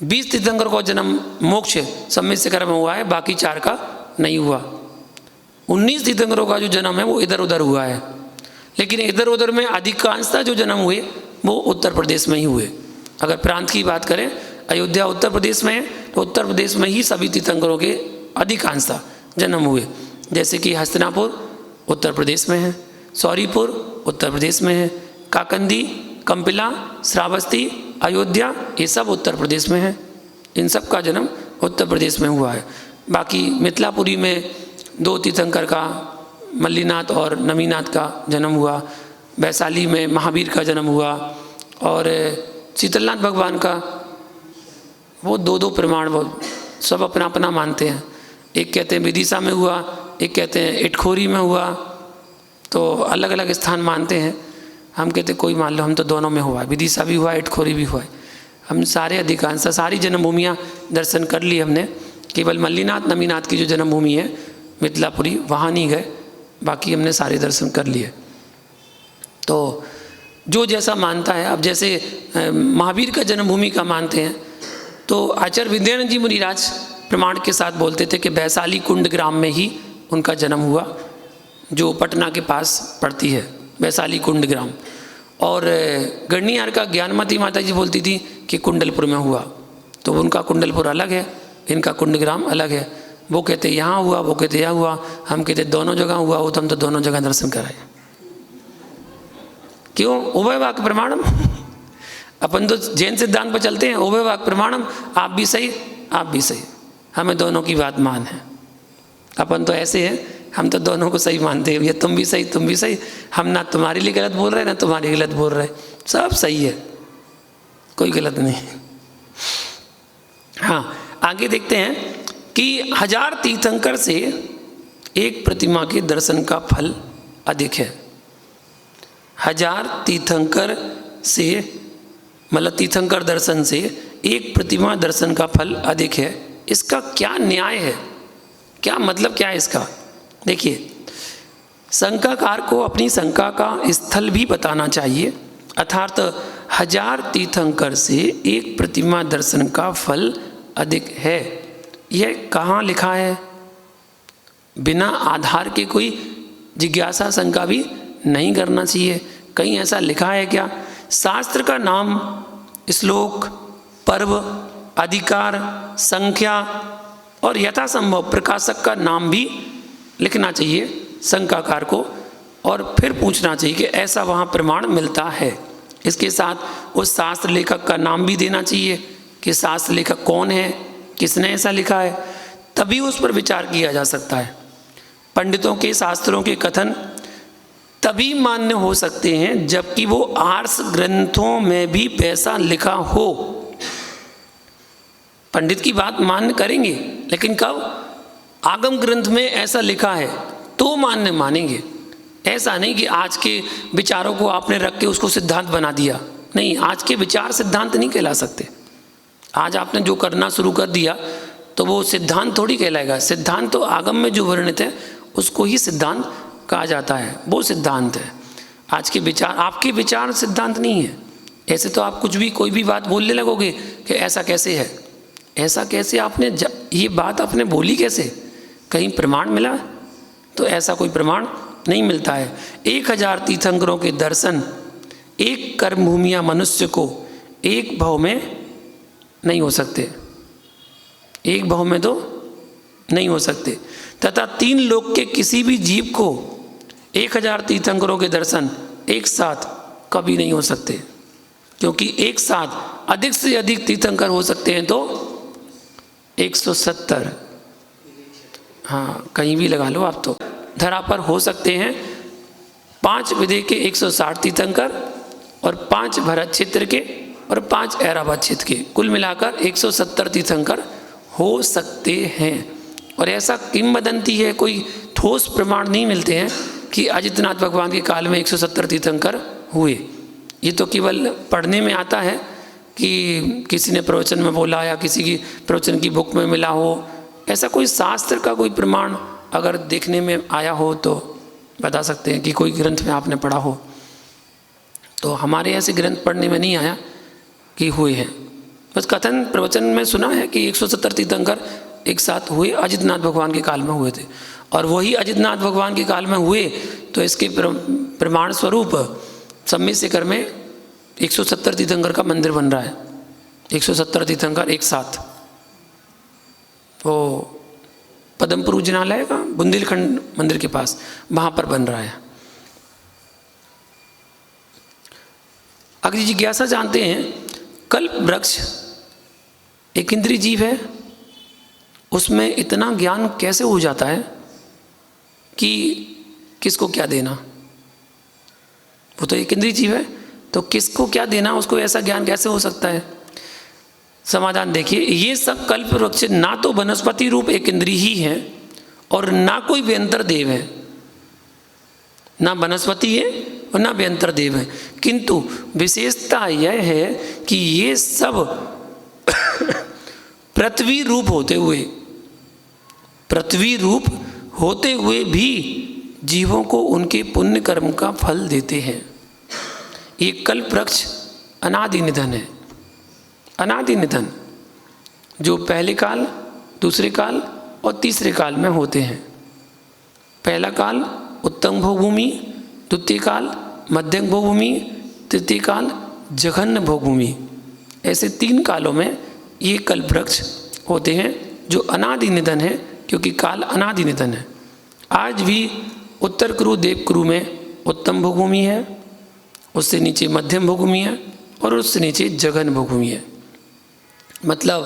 20 तीर्थंकरों का जन्म मोक्ष समय शिखर में हुआ है, बाकी 4 का नहीं हुआ। 19 तीर्थंकरों का जो जन्म है वो इधर उधर हुआ है, लेकिन इधर उधर में अधिकांशतः जो जन्म हुए वो उत्तर प्रदेश में ही हुए। अगर प्रांत की बात करें, अयोध्या उत्तर प्रदेश में है, तो उत्तर प्रदेश में ही सभी तीर्थंकरों के अधिकांशतः जन्म हुए। जैसे कि हस्तिनापुर उत्तर प्रदेश में है, सौरीपुर उत्तर प्रदेश में है, काकंदी, कंपिला, श्रावस्ती, अयोध्या, ये सब उत्तर प्रदेश में है। इन सब का जन्म उत्तर प्रदेश में हुआ है। बाकी मिथिलापुरी में 2 तीर्थंकर का, मल्लीनाथ और नमीनाथ का जन्म हुआ। वैशाली में महावीर का जन्म हुआ और शीतलनाथ भगवान का वो 2 प्रमाण, वो सब अपना अपना मानते हैं। एक कहते हैं विदिशा में हुआ, एक कहते हैं इटखोरी में हुआ, तो अलग अलग स्थान मानते हैं। हम कहते कोई मान लो, हम तो दोनों में हुआ, विदिशा भी हुआ, इटखोरी भी हुआ है। हम सारे अधिकांश सारी जन्मभूमियाँ दर्शन कर ली हमने। केवल मल्लीनाथ नमीनाथ की जो जन्मभूमि है मिथिलापुरी, वहाँ नहीं गए, बाकी हमने सारे दर्शन कर लिए। तो जो जैसा मानता है, अब जैसे महावीर का जन्मभूमि का मानते हैं, तो आचार्य विद्यानंद जी मुनिराज प्रमाण के साथ बोलते थे कि वैशाली कुंड ग्राम में ही उनका जन्म हुआ, जो पटना के पास पड़ती है वैशाली कुंड ग्राम। और गढ़नियार का ज्ञानमती माता जी बोलती थी कि कुंडलपुर में हुआ, तो उनका कुंडलपुर अलग है, इनका कुंड ग्राम अलग है। वो कहते यहाँ हुआ, वो कहते यहाँ हुआ, हम कहते दोनों जगह हुआ हो, तो हम तो दोनों जगह दर्शन कराए। क्यों? उभय वाक्य प्रमाणम। अपन तो जैन सिद्धांत पर चलते हैं, उभय वाक्य प्रमाणम, आप भी सही आप भी सही, हमें दोनों की बात मान है। अपन तो ऐसे हैं, हम तो दोनों को सही मानते हैं, ये तुम भी सही तुम भी सही, हम ना तुम्हारे लिए गलत बोल रहे ना तुम्हारे गलत बोल रहे, सब सही है, कोई गलत नहीं। हाँ, आगे देखते हैं कि 1000 तीर्थंकर से एक प्रतिमा के दर्शन का फल अधिक है। 1000 तीर्थंकर से, मतलब तीर्थंकर दर्शन से एक प्रतिमा दर्शन का फल अधिक है। इसका क्या न्याय है, क्या मतलब क्या है इसका? देखिए, शंकाकार को अपनी शंका का स्थल भी बताना चाहिए, अर्थात 1000 तीर्थंकर से एक प्रतिमा दर्शन का फल अधिक है, यह कहाँ लिखा है? बिना आधार के कोई जिज्ञासा शंका भी नहीं करना चाहिए। कहीं ऐसा लिखा है क्या? शास्त्र का नाम, श्लोक, पर्व, अधिकार, संख्या और यथासंभव प्रकाशक का नाम भी लिखना चाहिए शंकाकार को, और फिर पूछना चाहिए कि ऐसा वहाँ प्रमाण मिलता है। इसके साथ उस शास्त्र लेखक का नाम भी देना चाहिए कि शास्त्र लेखक कौन है, किसने ऐसा लिखा है, तभी उस पर विचार किया जा सकता है। पंडितों के शास्त्रों के कथन तभी मान्य हो सकते हैं जबकि वो आर्ष ग्रंथों में भी वैसा लिखा हो। पंडित की बात मान्य करेंगे, लेकिन कब? आगम ग्रंथ में ऐसा लिखा है तो मान्य मानेंगे। ऐसा नहीं कि आज के विचारों को आपने रख के उसको सिद्धांत बना दिया। नहीं, आज के विचार सिद्धांत नहीं कहला सकते। आज आपने जो करना शुरू कर दिया तो वो सिद्धांत थोड़ी कहलाएगा। सिद्धांत तो आगम में जो वर्णित है उसको ही सिद्धांत कहा जाता है, वो सिद्धांत है। आज के विचार, आपके विचार सिद्धांत नहीं है। ऐसे तो आप कुछ भी कोई भी बात बोलने लगोगे कि ऐसा कैसे है, ऐसा कैसे, आपने ये बात आपने बोली कैसे, कहीं प्रमाण मिला? तो ऐसा कोई प्रमाण नहीं मिलता है। 1000 तीर्थंकरों के दर्शन एक कर्मभूमिया मनुष्य को एक भाव में नहीं हो सकते, एक भाव में तो नहीं हो सकते, तथा 3 लोक के किसी भी जीव को 1000 तीर्थंकरों के दर्शन एक साथ कभी नहीं हो सकते, क्योंकि एक साथ अधिक से अधिक तीर्थंकर हो सकते हैं तो 170, हाँ कहीं भी लगा लो आप। तो धरा पर हो सकते हैं 5 विदेह के 160 तीर्थंकर और 5 भरत क्षेत्र के और 5 ऐरावत क्षेत्र के, कुल मिलाकर 170 तीर्थंकर हो सकते हैं। और ऐसा किंवदंती है, कोई ठोस प्रमाण नहीं मिलते हैं कि अजितनाथ भगवान के काल में 170 तीर्थंकर हुए। ये तो केवल पढ़ने में आता है कि किसी ने प्रवचन में बोला या किसी की प्रवचन की बुक में मिला हो। ऐसा कोई शास्त्र का कोई प्रमाण अगर देखने में आया हो तो बता सकते हैं कि कोई ग्रंथ में आपने पढ़ा हो। तो हमारे ऐसे ग्रंथ पढ़ने में नहीं आया कि हुए हैं, बस कथन प्रवचन में सुना है कि 170 तीर्थंकर एक साथ हुए, अजितनाथ भगवान के काल में हुए थे। और वही अजितनाथ भगवान के काल में हुए तो इसके प्रमाण स्वरूप सम्मी शिखर में 170 तीर्थंकर का मंदिर बन रहा है। 170 तीर्थंकर एक साथ, वो पदमपुर जिनालय का बुंदेलखंड मंदिर के पास वहाँ पर बन रहा है। अगर जिज्ञासा जानते हैं, कल्प वृक्ष एक इंद्रिय जीव है, उसमें इतना ज्ञान कैसे हो जाता है कि किसको क्या देना। वो तो एक इंद्रिय जीव है, तो किसको क्या देना, उसको ऐसा ज्ञान कैसे हो सकता है। समाधान देखिए, ये सब कल्प वृक्ष ना तो वनस्पति रूप एक इंद्रिय ही है और ना कोई व्यंतर देव है, ना वनस्पति है और ना व्यंतर देव है, किंतु विशेषता यह है कि ये सब पृथ्वी रूप होते हुए भी जीवों को उनके पुण्य कर्म का फल देते हैं। ये कल्प वृक्ष अनादि निधन है, अनादि निधन, जो पहले काल, दूसरे काल और तीसरे काल में होते हैं। पहला काल उत्तम भोगभूमि, द्वितीय काल मध्यम भोगभूमि, तृतीय काल जघन्य भोगभूमि, ऐसे 3 कालों में ये कल्प वृक्ष होते हैं जो अनादि निधन है, क्योंकि काल अनादि निधन है। आज भी उत्तर कुरु देव कुरु में उत्तम भोगभूमि है, उससे नीचे मध्यम भोगभूमि है और उससे नीचे जघन्य भोगभूमि है। मतलब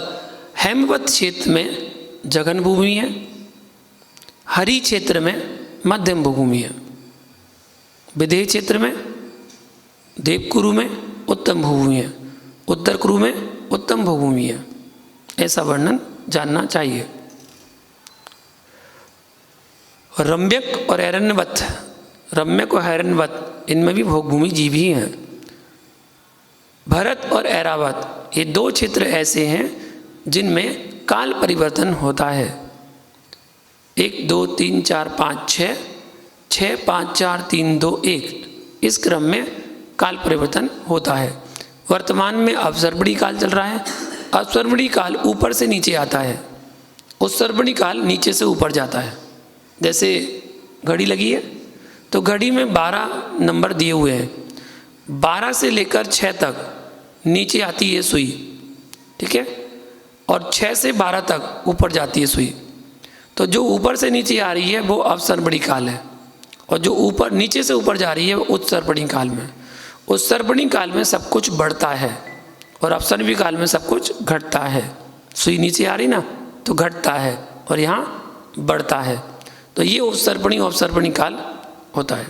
हेमवत क्षेत्र में जघन्य भूमि है, हरि क्षेत्र में मध्यम भूमि है, विदेह क्षेत्र में देवकुरु में उत्तम भूमि है, उत्तर कुरु में उत्तम भूमि है। ऐसा वर्णन जानना चाहिए। रम्यक और ऐरण्यवत, रम्यक और ऐरण्यवत इनमें भी भोगभूमि जीव ही हैं। भरत और ऐरावत ये 2 क्षेत्र ऐसे हैं जिनमें काल परिवर्तन होता है। 1 2 3 4 5 6 6 5 4 3 2 1 इस क्रम में काल परिवर्तन होता है। वर्तमान में अवसर्पणी काल चल रहा है। अवसर्पणी काल ऊपर से नीचे आता है, उत्सर्पणी काल नीचे से ऊपर जाता है। जैसे घड़ी लगी है तो घड़ी में 12 नंबर दिए हुए हैं, 12 से लेकर 6 तक नीचे आती है सुई, ठीक है, और 6 से 12 तक ऊपर जाती है सुई। तो जो ऊपर से नीचे आ रही है वो अवसर्पणी काल है, और जो ऊपर नीचे से ऊपर जा रही है वो उत्सर्पणी काल में। उत्सर्पणी काल में सब कुछ बढ़ता है और अवसर्पणी काल में सब कुछ घटता है। सुई नीचे आ रही ना तो घटता है और यहाँ बढ़ता है, तो ये उत्सर्पणी अवसर्पणी काल होता है।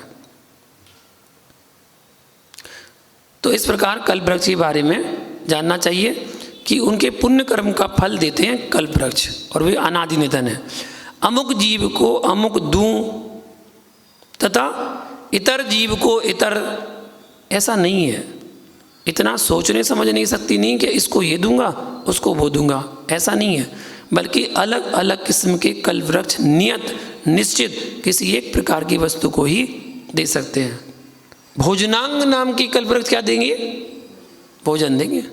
तो इस प्रकार कल्प वृक्ष के बारे में जानना चाहिए कि उनके पुण्य कर्म का फल देते हैं कल्प वृक्ष, और वे अनादि निधन है। अमुक जीव को अमुक दूं तथा इतर जीव को इतर, ऐसा नहीं है। इतना सोचने समझने की शक्ति नहीं कि इसको ये दूंगा उसको वो दूंगा, ऐसा नहीं है, बल्कि अलग अलग किस्म के कल्प वृक्ष नियत निश्चित किसी एक प्रकार की वस्तु को ही दे सकते हैं। भोजनांग नाम की कल्प वृक्ष क्या देंगे? भोजन देंगे।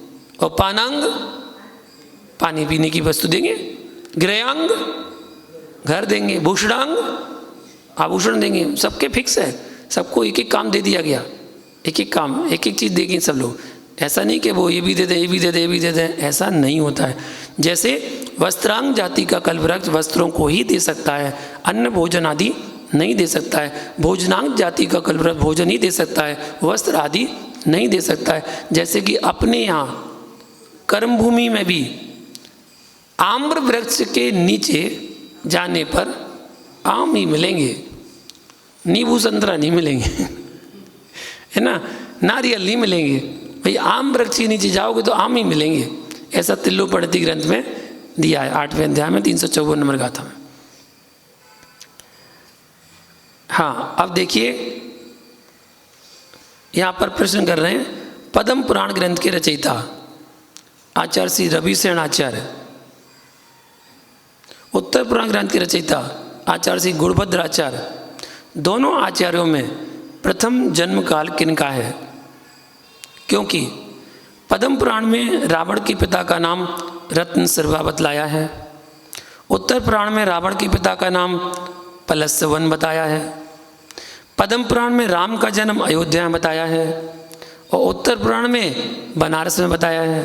और पानांग पानी पीने की वस्तु देंगे। गृहांग घर देंगे। भूषणांग आभूषण देंगे। सबके फिक्स है, सबको एक एक काम दे दिया गया, एक एक काम एक एक चीज़ देंगे सब लोग। ऐसा नहीं कि वो ये भी दे दें ये भी दे दें ये भी दे दें, ऐसा नहीं होता है। जैसे वस्त्रांग जाति का कल्प वृक्ष वस्त्रों को ही दे सकता है, अन्न भोजन आदि नहीं दे सकता है। भोजनांग जाति का कल्प वृक्ष भोजन ही दे सकता है, वस्त्र आदि नहीं दे सकता है। जैसे कि अपने यहाँ कर्म भूमि में भी आम्र वृक्ष के नीचे जाने पर आम ही मिलेंगे, नींबू संतरा नहीं मिलेंगे है ना, नारियल नहीं मिलेंगे भाई। आम वृक्ष के नीचे जाओगे तो आम ही मिलेंगे, ऐसा तिल्लो पढ़ती ग्रंथ में दिया है 8वें अध्याय में 354 नंबर गाथा में। हाँ, अब देखिए यहाँ पर प्रश्न कर रहे हैं, पद्म पुराण ग्रंथ के रचयिता आचार्य श्री रविशरण आचार्य, उत्तर पुराण ग्रंथ के रचयिता आचार्य श्री गुणभद्र आचार्य, दोनों आचार्यों में प्रथम जन्म काल किनका है? क्योंकि पद्म पुराण में रावण के पिता का नाम रत्न सर्वा बतलाया है, उत्तर पुराण में रावण के पिता का नाम पलस्यवन बताया है, पद्म पुराण में राम का जन्म अयोध्या में बताया है और उत्तर पुराण में बनारस में बताया है।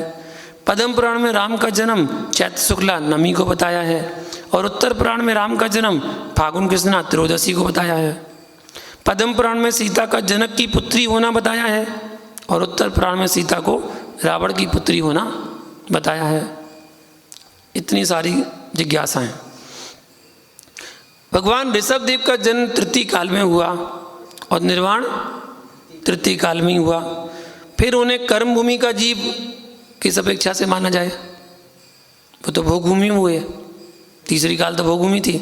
पद्म पुराण में राम का जन्म चैत्र शुक्ला नमी को बताया है और उत्तर पुराण में राम का जन्म फागुन कृष्णा त्रयोदशी को बताया है। पद्म पुराण में सीता का जनक की पुत्री होना बताया है और उत्तर पुराण में सीता को रावण की पुत्री होना बताया है। इतनी सारी जिज्ञासाएं। भगवान ऋषभ देव का जन्म तृतीय काल में हुआ और निर्वाण तृतीय काल में ही हुआ। फिर उन्हें कर्म भूमि का जीव किस अपेक्षा से माना जाए? वो तो भोग भूमि में हुए, तीसरी काल तो भोग भूमि थी,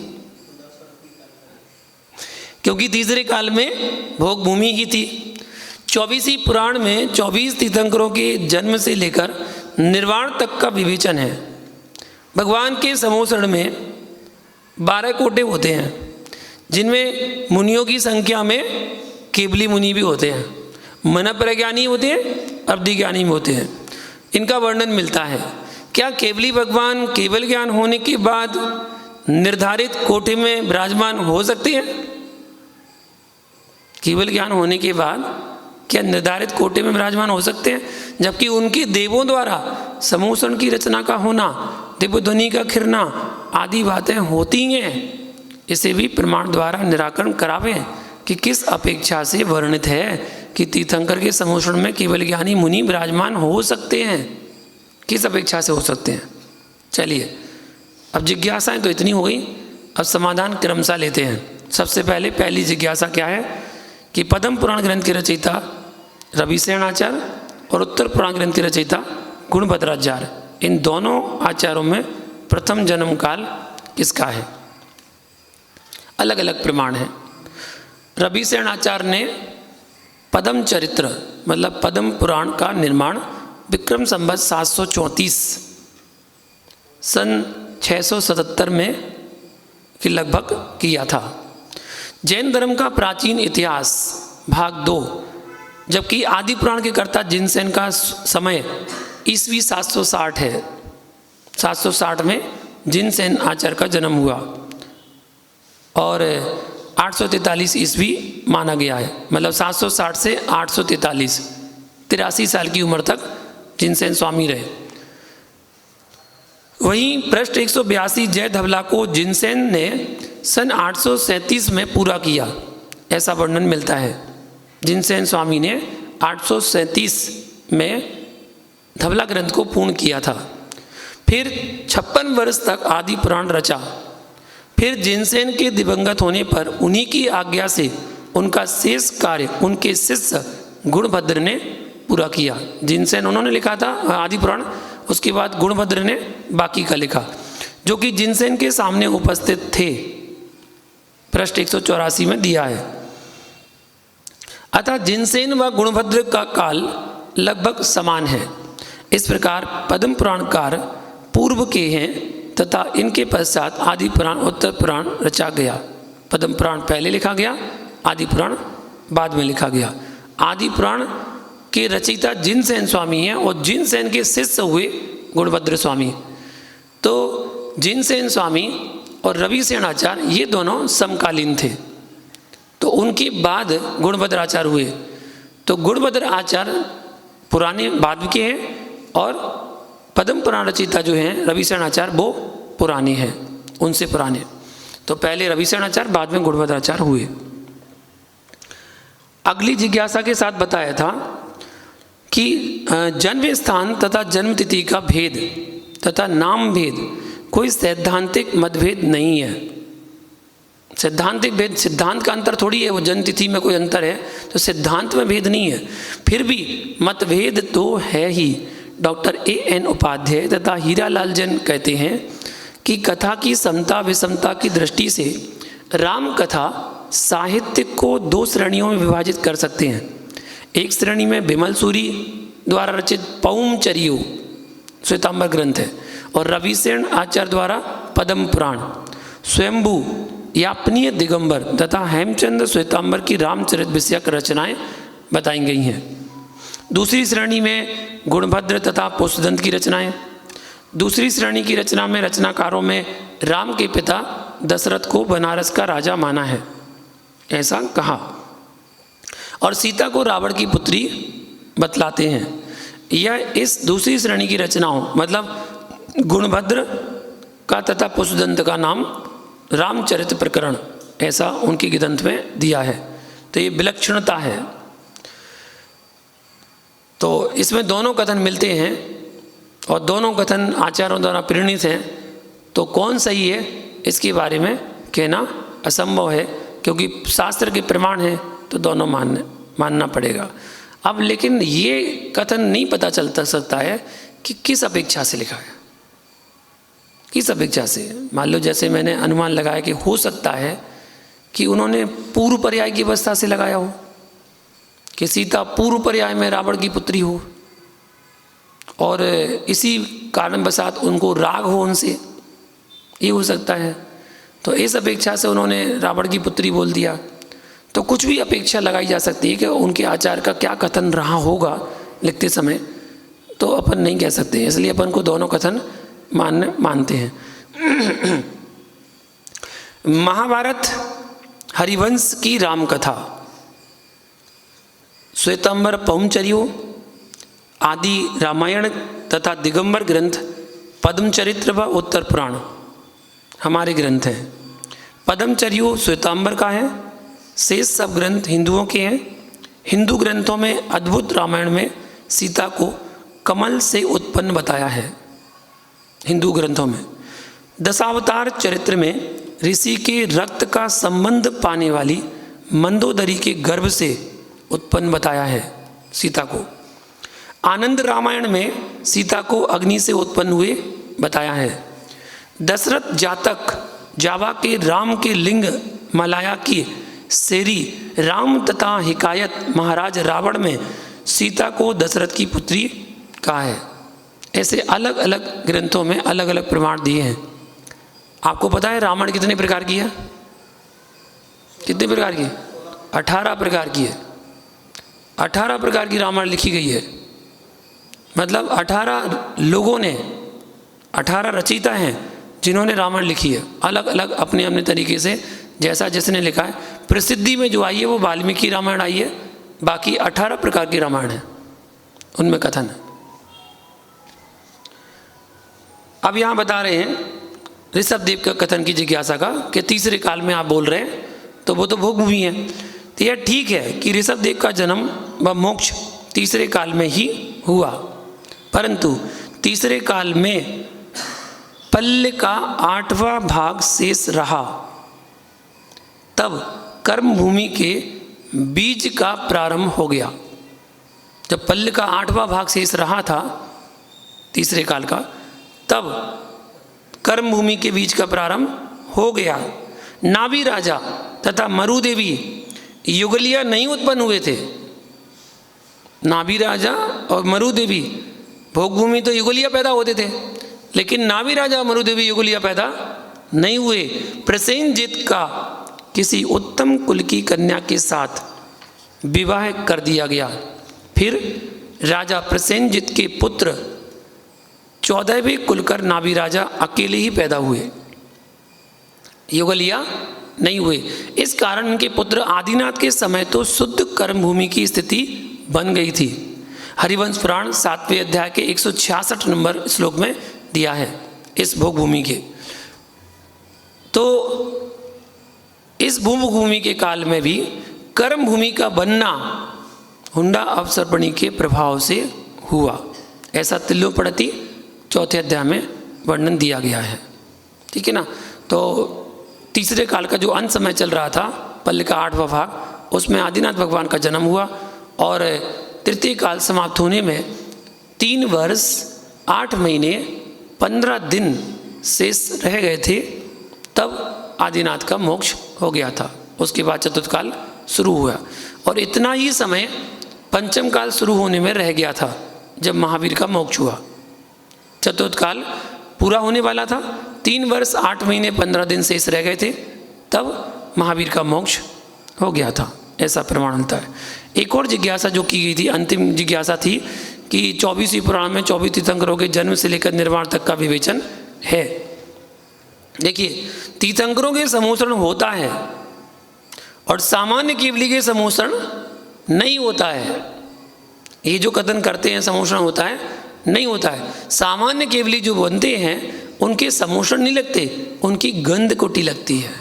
क्योंकि तीसरे काल में भोग भूमि ही थी। 24 पुराण में 24 तीर्थंकरों के जन्म से लेकर निर्वाण तक का विवेचन है। भगवान के समोसरण में 12 कोटे होते हैं, जिनमें मुनियों की संख्या में केवली मुनि भी होते हैं, मन प्रज्ञानी होते हैं, अवधि ज्ञानी भी होते हैं। इनका वर्णन मिलता है। क्या केवली भगवान केवल ज्ञान होने के बाद निर्धारित कोटे में विराजमान हो सकते हैं? केवल ज्ञान होने के बाद क्या निर्धारित कोटे में विराजमान हो सकते हैं? जबकि उनके देवों द्वारा समूषण की रचना का होना, दिव्यध्वनि का खिरना आदि बातें होती हैं। इसे भी प्रमाण द्वारा निराकरण करावें कि किस अपेक्षा से वर्णित है कि तीर्थंकर के समूषण में केवल ज्ञानी मुनि विराजमान हो सकते हैं, किस अपेक्षा से हो सकते हैं। चलिए, अब जिज्ञासाएं तो इतनी हो गई, अब समाधान क्रमशः लेते हैं। सबसे पहले पहली जिज्ञासा क्या है कि पद्म पुराण ग्रंथ के रचयिता रविशरण आचार्य और उत्तर पुराण ग्रंथ के रचयिता गुणभद्राचार्य, इन दोनों आचार्यों में प्रथम जन्म काल किसका है? अलग अलग प्रमाण हैं। रविशरण आचार्य ने पद्म चरित्र मतलब पद्म पुराण का निर्माण विक्रम संवत 734 सन 677 में के लगभग किया था। जैन धर्म का प्राचीन इतिहास भाग 2, जबकि आदि पुराण के कर्ता जिनसेन का समय ईस्वी 760 है। 760 में जिनसेन आचार्य का जन्म हुआ और 843 ईस्वी माना गया है, मतलब 760 से 843, 83 साल की उम्र तक जिनसेन स्वामी रहे। वहीं पृष्ठ 182 जय धवला को जिनसेन ने सन 837 में पूरा किया, ऐसा वर्णन मिलता है। जिनसेन स्वामी ने 837 में धवला ग्रंथ को पूर्ण किया था। फिर 56 वर्ष तक आदि पुराण रचा। फिर जिनसेन के दिवंगत होने पर उन्हीं की आज्ञा से उनका शेष कार्य उनके शिष्य गुणभद्र ने पूरा किया। जिनसेन उन्होंने लिखा था आदि पुराण, उसके बाद गुणभद्र ने बाकी का लिखा, जो कि जिनसेन के सामने उपस्थित थे। पृष्ठ 184 में दिया है। अतः जिनसेन व गुणभद्र का काल लगभग समान है। इस प्रकार पद्म पुराणकार पूर्व के हैं तथा इनके पश्चात आदि पुराण उत्तर पुराण रचा गया। पद्म पुराण पहले लिखा गया, आदि पुराण बाद में लिखा गया। आदि पुराण के रचयिता जिनसेन स्वामी हैं और जिनसेन के शिष्य हुए गुणभद्र स्वामी। तो जिनसेन स्वामी और रविशरण आचार्य ये दोनों समकालीन थे, तो उनके बाद गुणभद्र आचार्य हुए। तो गुणभद्र आचार्य पुराने बाद के हैं और पद्म पुराण रचयिता जो हैं रविशरण आचार्य वो पुराने हैं, उनसे पुराने। तो पहले रविशरण आचार्य बाद में गुणभद्र आचार्य हुए। अगली जिज्ञासा के साथ बताया था कि जन्म स्थान तथा जन्म तिथि का भेद तथा नाम भेद कोई सैद्धांतिक मतभेद नहीं है। सैद्धांतिक भेद, सिद्धांत का अंतर थोड़ी है, वो जन्म तिथि में कोई अंतर है, तो सिद्धांत में भेद नहीं है। फिर भी मतभेद तो है ही। Doctor A.N. उपाध्याय तथा हीरालाल जैन कहते हैं कि कथा की समता विषमता की दृष्टि से राम कथा साहित्य को दो श्रेणियों में विभाजित कर सकते हैं। एक श्रेणी में बिमल सूरी द्वारा रचित पौमचरियो श्वेतांबर ग्रंथ है, और रविसेन आचार्य द्वारा पद्म पुराण, स्वयंभू यापनीय दिगंबर तथा हेमचंद्र श्वेतांबर की रामचरित विषयक रचनाएं बताई गई हैं। दूसरी श्रेणी में गुणभद्र तथा पुष्पदंत की रचनाएं। दूसरी श्रेणी की रचना में रचनाकारों में राम के पिता दशरथ को बनारस का राजा माना है, ऐसा कहा, और सीता को रावण की पुत्री बतलाते हैं। यह इस दूसरी श्रेणी की रचनाओं मतलब गुणभद्र का तथा पुष्पदंत का नाम रामचरित प्रकरण ऐसा उनके ग्रंथ में दिया है। तो ये विलक्षणता है। तो इसमें दोनों कथन मिलते हैं और दोनों कथन आचार्यों द्वारा प्रेरित हैं। तो कौन सही है इसके बारे में कहना असंभव है, क्योंकि शास्त्र के प्रमाण हैं तो दोनों मानना पड़ेगा। अब लेकिन ये कथन नहीं पता चलता सकता है कि किस अपेक्षा से लिखा है, किस अपेक्षा से। मान लो जैसे मैंने अनुमान लगाया कि हो सकता है कि उन्होंने पूर्व पर्याय की अवस्था से लगाया हो, कि सीता पूर्व पर्याय में रावण की पुत्री हो और इसी कारणवशात उनको राग हो उनसे, ये हो सकता है। तो इस अपेक्षा से उन्होंने रावण की पुत्री बोल दिया। तो कुछ भी अपेक्षा लगाई जा सकती है कि उनके आचार्य का क्या कथन रहा होगा लिखते समय, तो अपन नहीं कह सकते, इसलिए अपन को दोनों कथन मानते हैं। महाभारत हरिवंश की रामकथा, श्वेतांबर पौमचरियो आदि रामायण तथा दिगंबर ग्रंथ, पद्मचरित्र व उत्तर पुराण हमारे ग्रंथ हैं। पद्मचरियो श्वेतांबर का है, शेष सब ग्रंथ हिंदुओं के हैं। हिंदू ग्रंथों में अद्भुत रामायण में सीता को कमल से उत्पन्न बताया है। हिंदू ग्रंथों में दशावतार चरित्र में ऋषि के रक्त का संबंध पाने वाली मंदोदरी के गर्भ से उत्पन्न बताया है सीता को। आनंद रामायण में सीता को अग्नि से उत्पन्न हुए बताया है। दशरथ जातक जावा के राम के लिंग मलाया की सेरी राम तथा हिकायत महाराज रावण में सीता को दशरथ की पुत्री कहा है। ऐसे अलग अलग ग्रंथों में अलग अलग प्रमाण दिए हैं। आपको पता है रामायण कितने प्रकार की है? कितने प्रकार की? 18 प्रकार की है। 18 प्रकार की रामायण लिखी गई है। मतलब 18 लोगों ने, 18 रचयिता हैं जिन्होंने रामायण लिखी है, अलग अलग अपने अपने तरीके से, जैसा जिसने लिखा है। प्रसिद्धि में जो आई है वो वाल्मीकि रामायण आई है, बाकी 18 प्रकार की रामायण है, उनमें कथन है। अब यहाँ बता रहे हैं ऋषभदेव का कथन की जिज्ञासा का कि तीसरे काल में आप बोल रहे हैं, तो वो तो भोगभूमि है। तो यह ठीक है कि ऋषभदेव का जन्म व मोक्ष तीसरे काल में ही हुआ, परंतु तीसरे काल में पल्ल का 8वां भाग शेष रहा, तब कर्म भूमि के बीज का प्रारंभ हो गया। जब पल्ल का 8वां भाग शेष रहा था तीसरे काल का, तब कर्म भूमि के बीज का प्रारंभ हो गया। नाभि राजा तथा मरुदेवी युगलिया नहीं उत्पन्न हुए थे। नाभि राजा और मरुदेवी, भोगभूमि तो युगलिया पैदा होते थे, लेकिन नाभि राजा और मरुदेवी युगलिया पैदा नहीं हुए। प्रसेनजित का किसी उत्तम कुल की कन्या के साथ विवाह कर दिया गया। फिर राजा प्रसेनजित के पुत्र 14वें कुलकर नाभि राजा अकेले ही पैदा हुए, युगलिया नहीं हुए। इस कारण उनके पुत्र आदिनाथ के समय तो शुद्ध कर्म भूमि की स्थिति बन गई थी। हरिवंश पुराण 7वें अध्याय के 166 नंबर श्लोक में दिया है इस भोगभूमि के। तो इस भूमि के काल में भी कर्म भूमि का बनना हुंडा अवसर्पणी के प्रभाव से हुआ, ऐसा तिल्लोपड़ती 4थे अध्याय में वर्णन दिया गया है। ठीक है ना। तो तीसरे काल का जो अंत समय चल रहा था, पल्ल का 8वां भाग, उसमें आदिनाथ भगवान का जन्म हुआ और तृतीय काल समाप्त होने में 3 वर्ष 8 महीने 15 दिन शेष रह गए थे, तब आदिनाथ का मोक्ष हो गया था। उसके बाद चतुर्थ काल शुरू हुआ और इतना ही समय पंचम काल शुरू होने में रह गया था जब महावीर का मोक्ष हुआ। चतुर्थ काल पूरा होने वाला था, 3 वर्ष 8 महीने 15 दिन शेष रह गए थे, तब महावीर का मोक्ष हो गया था, ऐसा प्रमाण मिलता है। एक और जिज्ञासा जो की गई थी, अंतिम जिज्ञासा थी कि 24वीं पुराण में 24 तीर्थंकरों के जन्म से लेकर निर्वाण तक का विवेचन है। देखिए, तीर्थंकरों के समूषण होता है और सामान्य केवली के समूषण नहीं होता है। ये जो कथन करते हैं समूषण होता है, नहीं होता है। सामान्य केवली जो बनते हैं उनके समूषण नहीं लगते, उनकी गंध कुटी लगती है,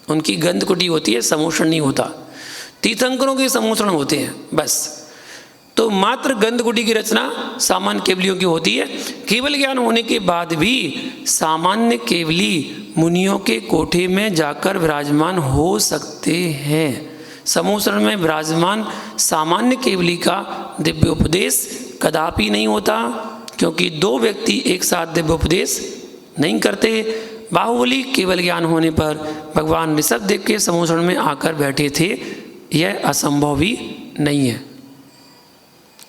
उनकी गंध कुटी होती है, समूषण नहीं होता। तीर्थंकरों के समूषण होते हैं बस। तो मात्र गंध कुटी की रचना सामान्य केवलियों की होती है। केवल ज्ञान होने के बाद भी सामान्य केवली मुनियों के कोठे में जाकर विराजमान हो सकते हैं। समूषण में विराजमान सामान्य केवली का दिव्य उपदेश कदापि नहीं होता, क्योंकि 2 व्यक्ति एक साथ दिव्य उपदेश नहीं करते। बाहुबली केवल ज्ञान होने पर भगवान ऋषभदेव के समूषण में आकर बैठे थे, यह असंभव भी नहीं है।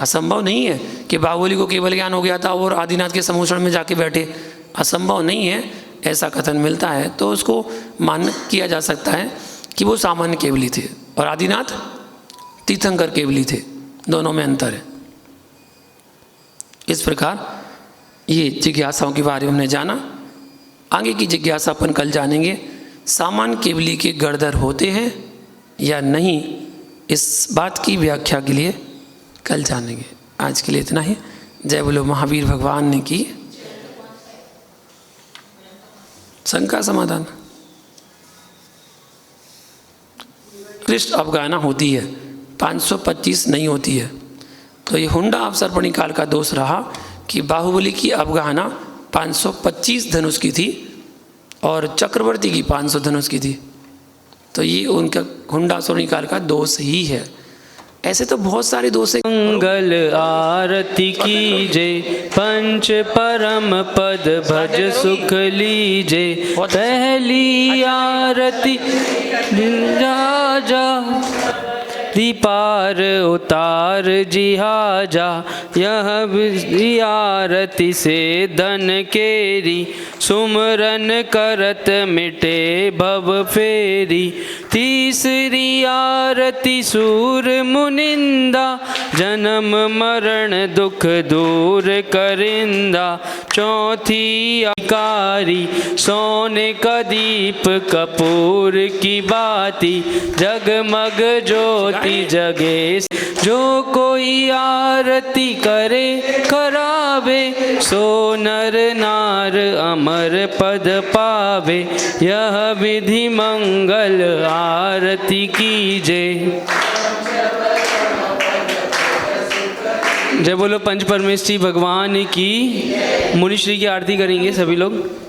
असंभव नहीं है कि बाहुबली को केवल ज्ञान हो गया था और आदिनाथ के समूषण में जाके बैठे, असंभव नहीं है, ऐसा कथन मिलता है। तो उसको मान किया जा सकता है कि वो सामान्य केवली थे और आदिनाथ तीर्थंकर केवली थे, दोनों में अंतर है। इस प्रकार ये जिज्ञासाओं के बारे में हमने जाना। आगे की जिज्ञासा अपन कल जानेंगे, सामान्य केवली के गणधर होते हैं या नहीं, इस बात की व्याख्या के लिए कल जानेंगे। आज के लिए इतना ही। जय बोलो महावीर भगवान ने की। शंका समाधान। कृष्ण अवगाहना होती है, 525 नहीं होती है। तो ये हुंडा अवसर्पणी काल का दोष रहा कि बाहुबली की अवगाहना 525 धनुष की थी और चक्रवर्ती की 500 धनुष की थी। तो ये उनका हुंडा अवसर्पणी काल का दोष ही है। ऐसे तो बहुत सारे दोष हैं। मंगल आरती कीजे, पंच परम पद भज सुख लीजे। पहली आरती राजा दीपार उतार जिहाजा, यह आरती से धन केरी। सुमरन करत मिटे भव फेरी। तीसरी आरती सूर मुनिंदा, जन्म मरण दुख दूर करिंदा। चौथी आकारी सोने का दीप कपूर की बाती। जगमग ज्योति जगे जो कोई आरती करे करावे। सो नर नार अमर पद पावे। यह विधि मंगल आरती कीजे। जय बोलो पंच परमेश्वरी भगवान की। मुनिश्री की आरती करेंगे सभी लोग।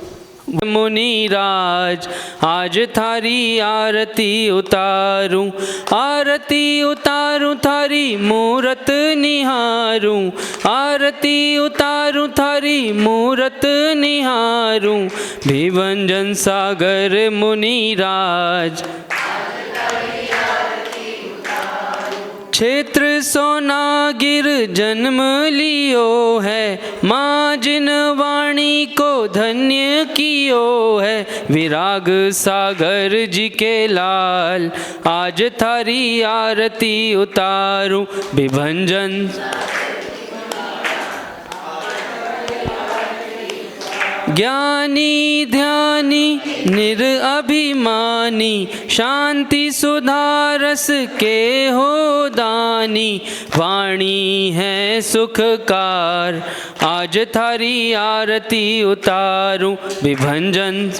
मुनिराज आज थारी आरती उतारूं, आरती उतारूं थारी मूरत निहारूं। आरती उतारूं थारी मूरत निहारूं। भिवंजन सागर मुनिराज क्षेत्र सोनागिर जन्म लियो है। माँ जिन वाणी को धन्य कियो है। विराग सागर जी के लाल आज थारी आरती उतारूं। विभंजन ज्ञानी ध्यानी निरअभिमानी। शांति सुधारस के हो दानी। वाणी है सुखकार आज थारी आरती उतारूं। विभंजन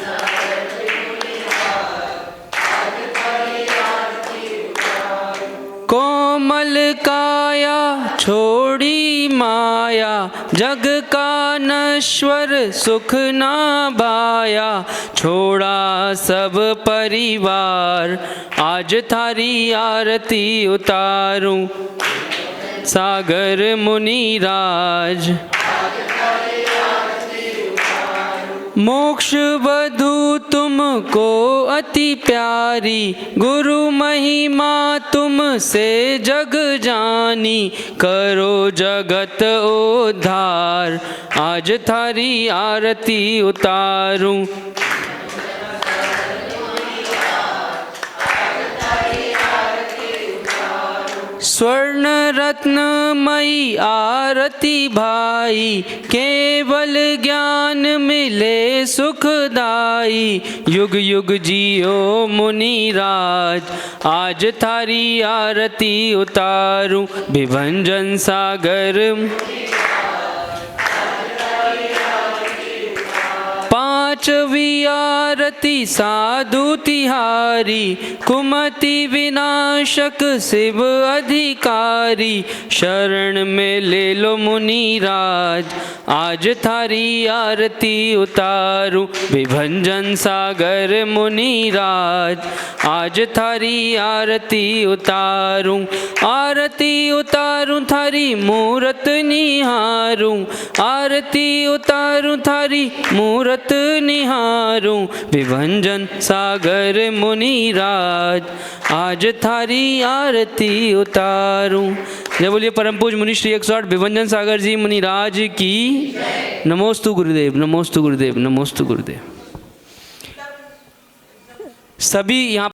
कोमल काया छोड़ी माया, जग का नश्वर सुख ना भाया। छोड़ा सब परिवार, आज थारी आरती उतारूं। सागर मुनिराज मोक्ष बधू तुमको अति प्यारी, गुरु महिमा तुमसे जग जानी। करो जगत उद्धार, आज थारी आरती उतारूं। स्वर्ण रत्नमयी आरती भाई, केवल ज्ञान मिले सुखदाई। युग युग जियो मुनिराज, आज थारी आरती उतारूं। विभंजन सागर पांचवी आरती साधु तिहारी, कुमति विनाशक शिव अधिकारी। शरण में ले लो मुनिराज, आज थारी आरती उतारूं। विभंजन सागर मुनिराज, आज थारी आरती उतारूं। आरती उतारूं थारी मूरत निहारूं, आरती उतारूं थारी मूरत निहारूं। विभंजन सागर मुनिराज, आज थारी आरती उतारूं। जय बोलिए परम पूज्य मुनि श्री 108 विभंजन सागर जी मुनिराज की। नमोस्तु गुरुदेव, नमोस्तु गुरुदेव, नमोस्तु गुरुदेव। सभी यहाँ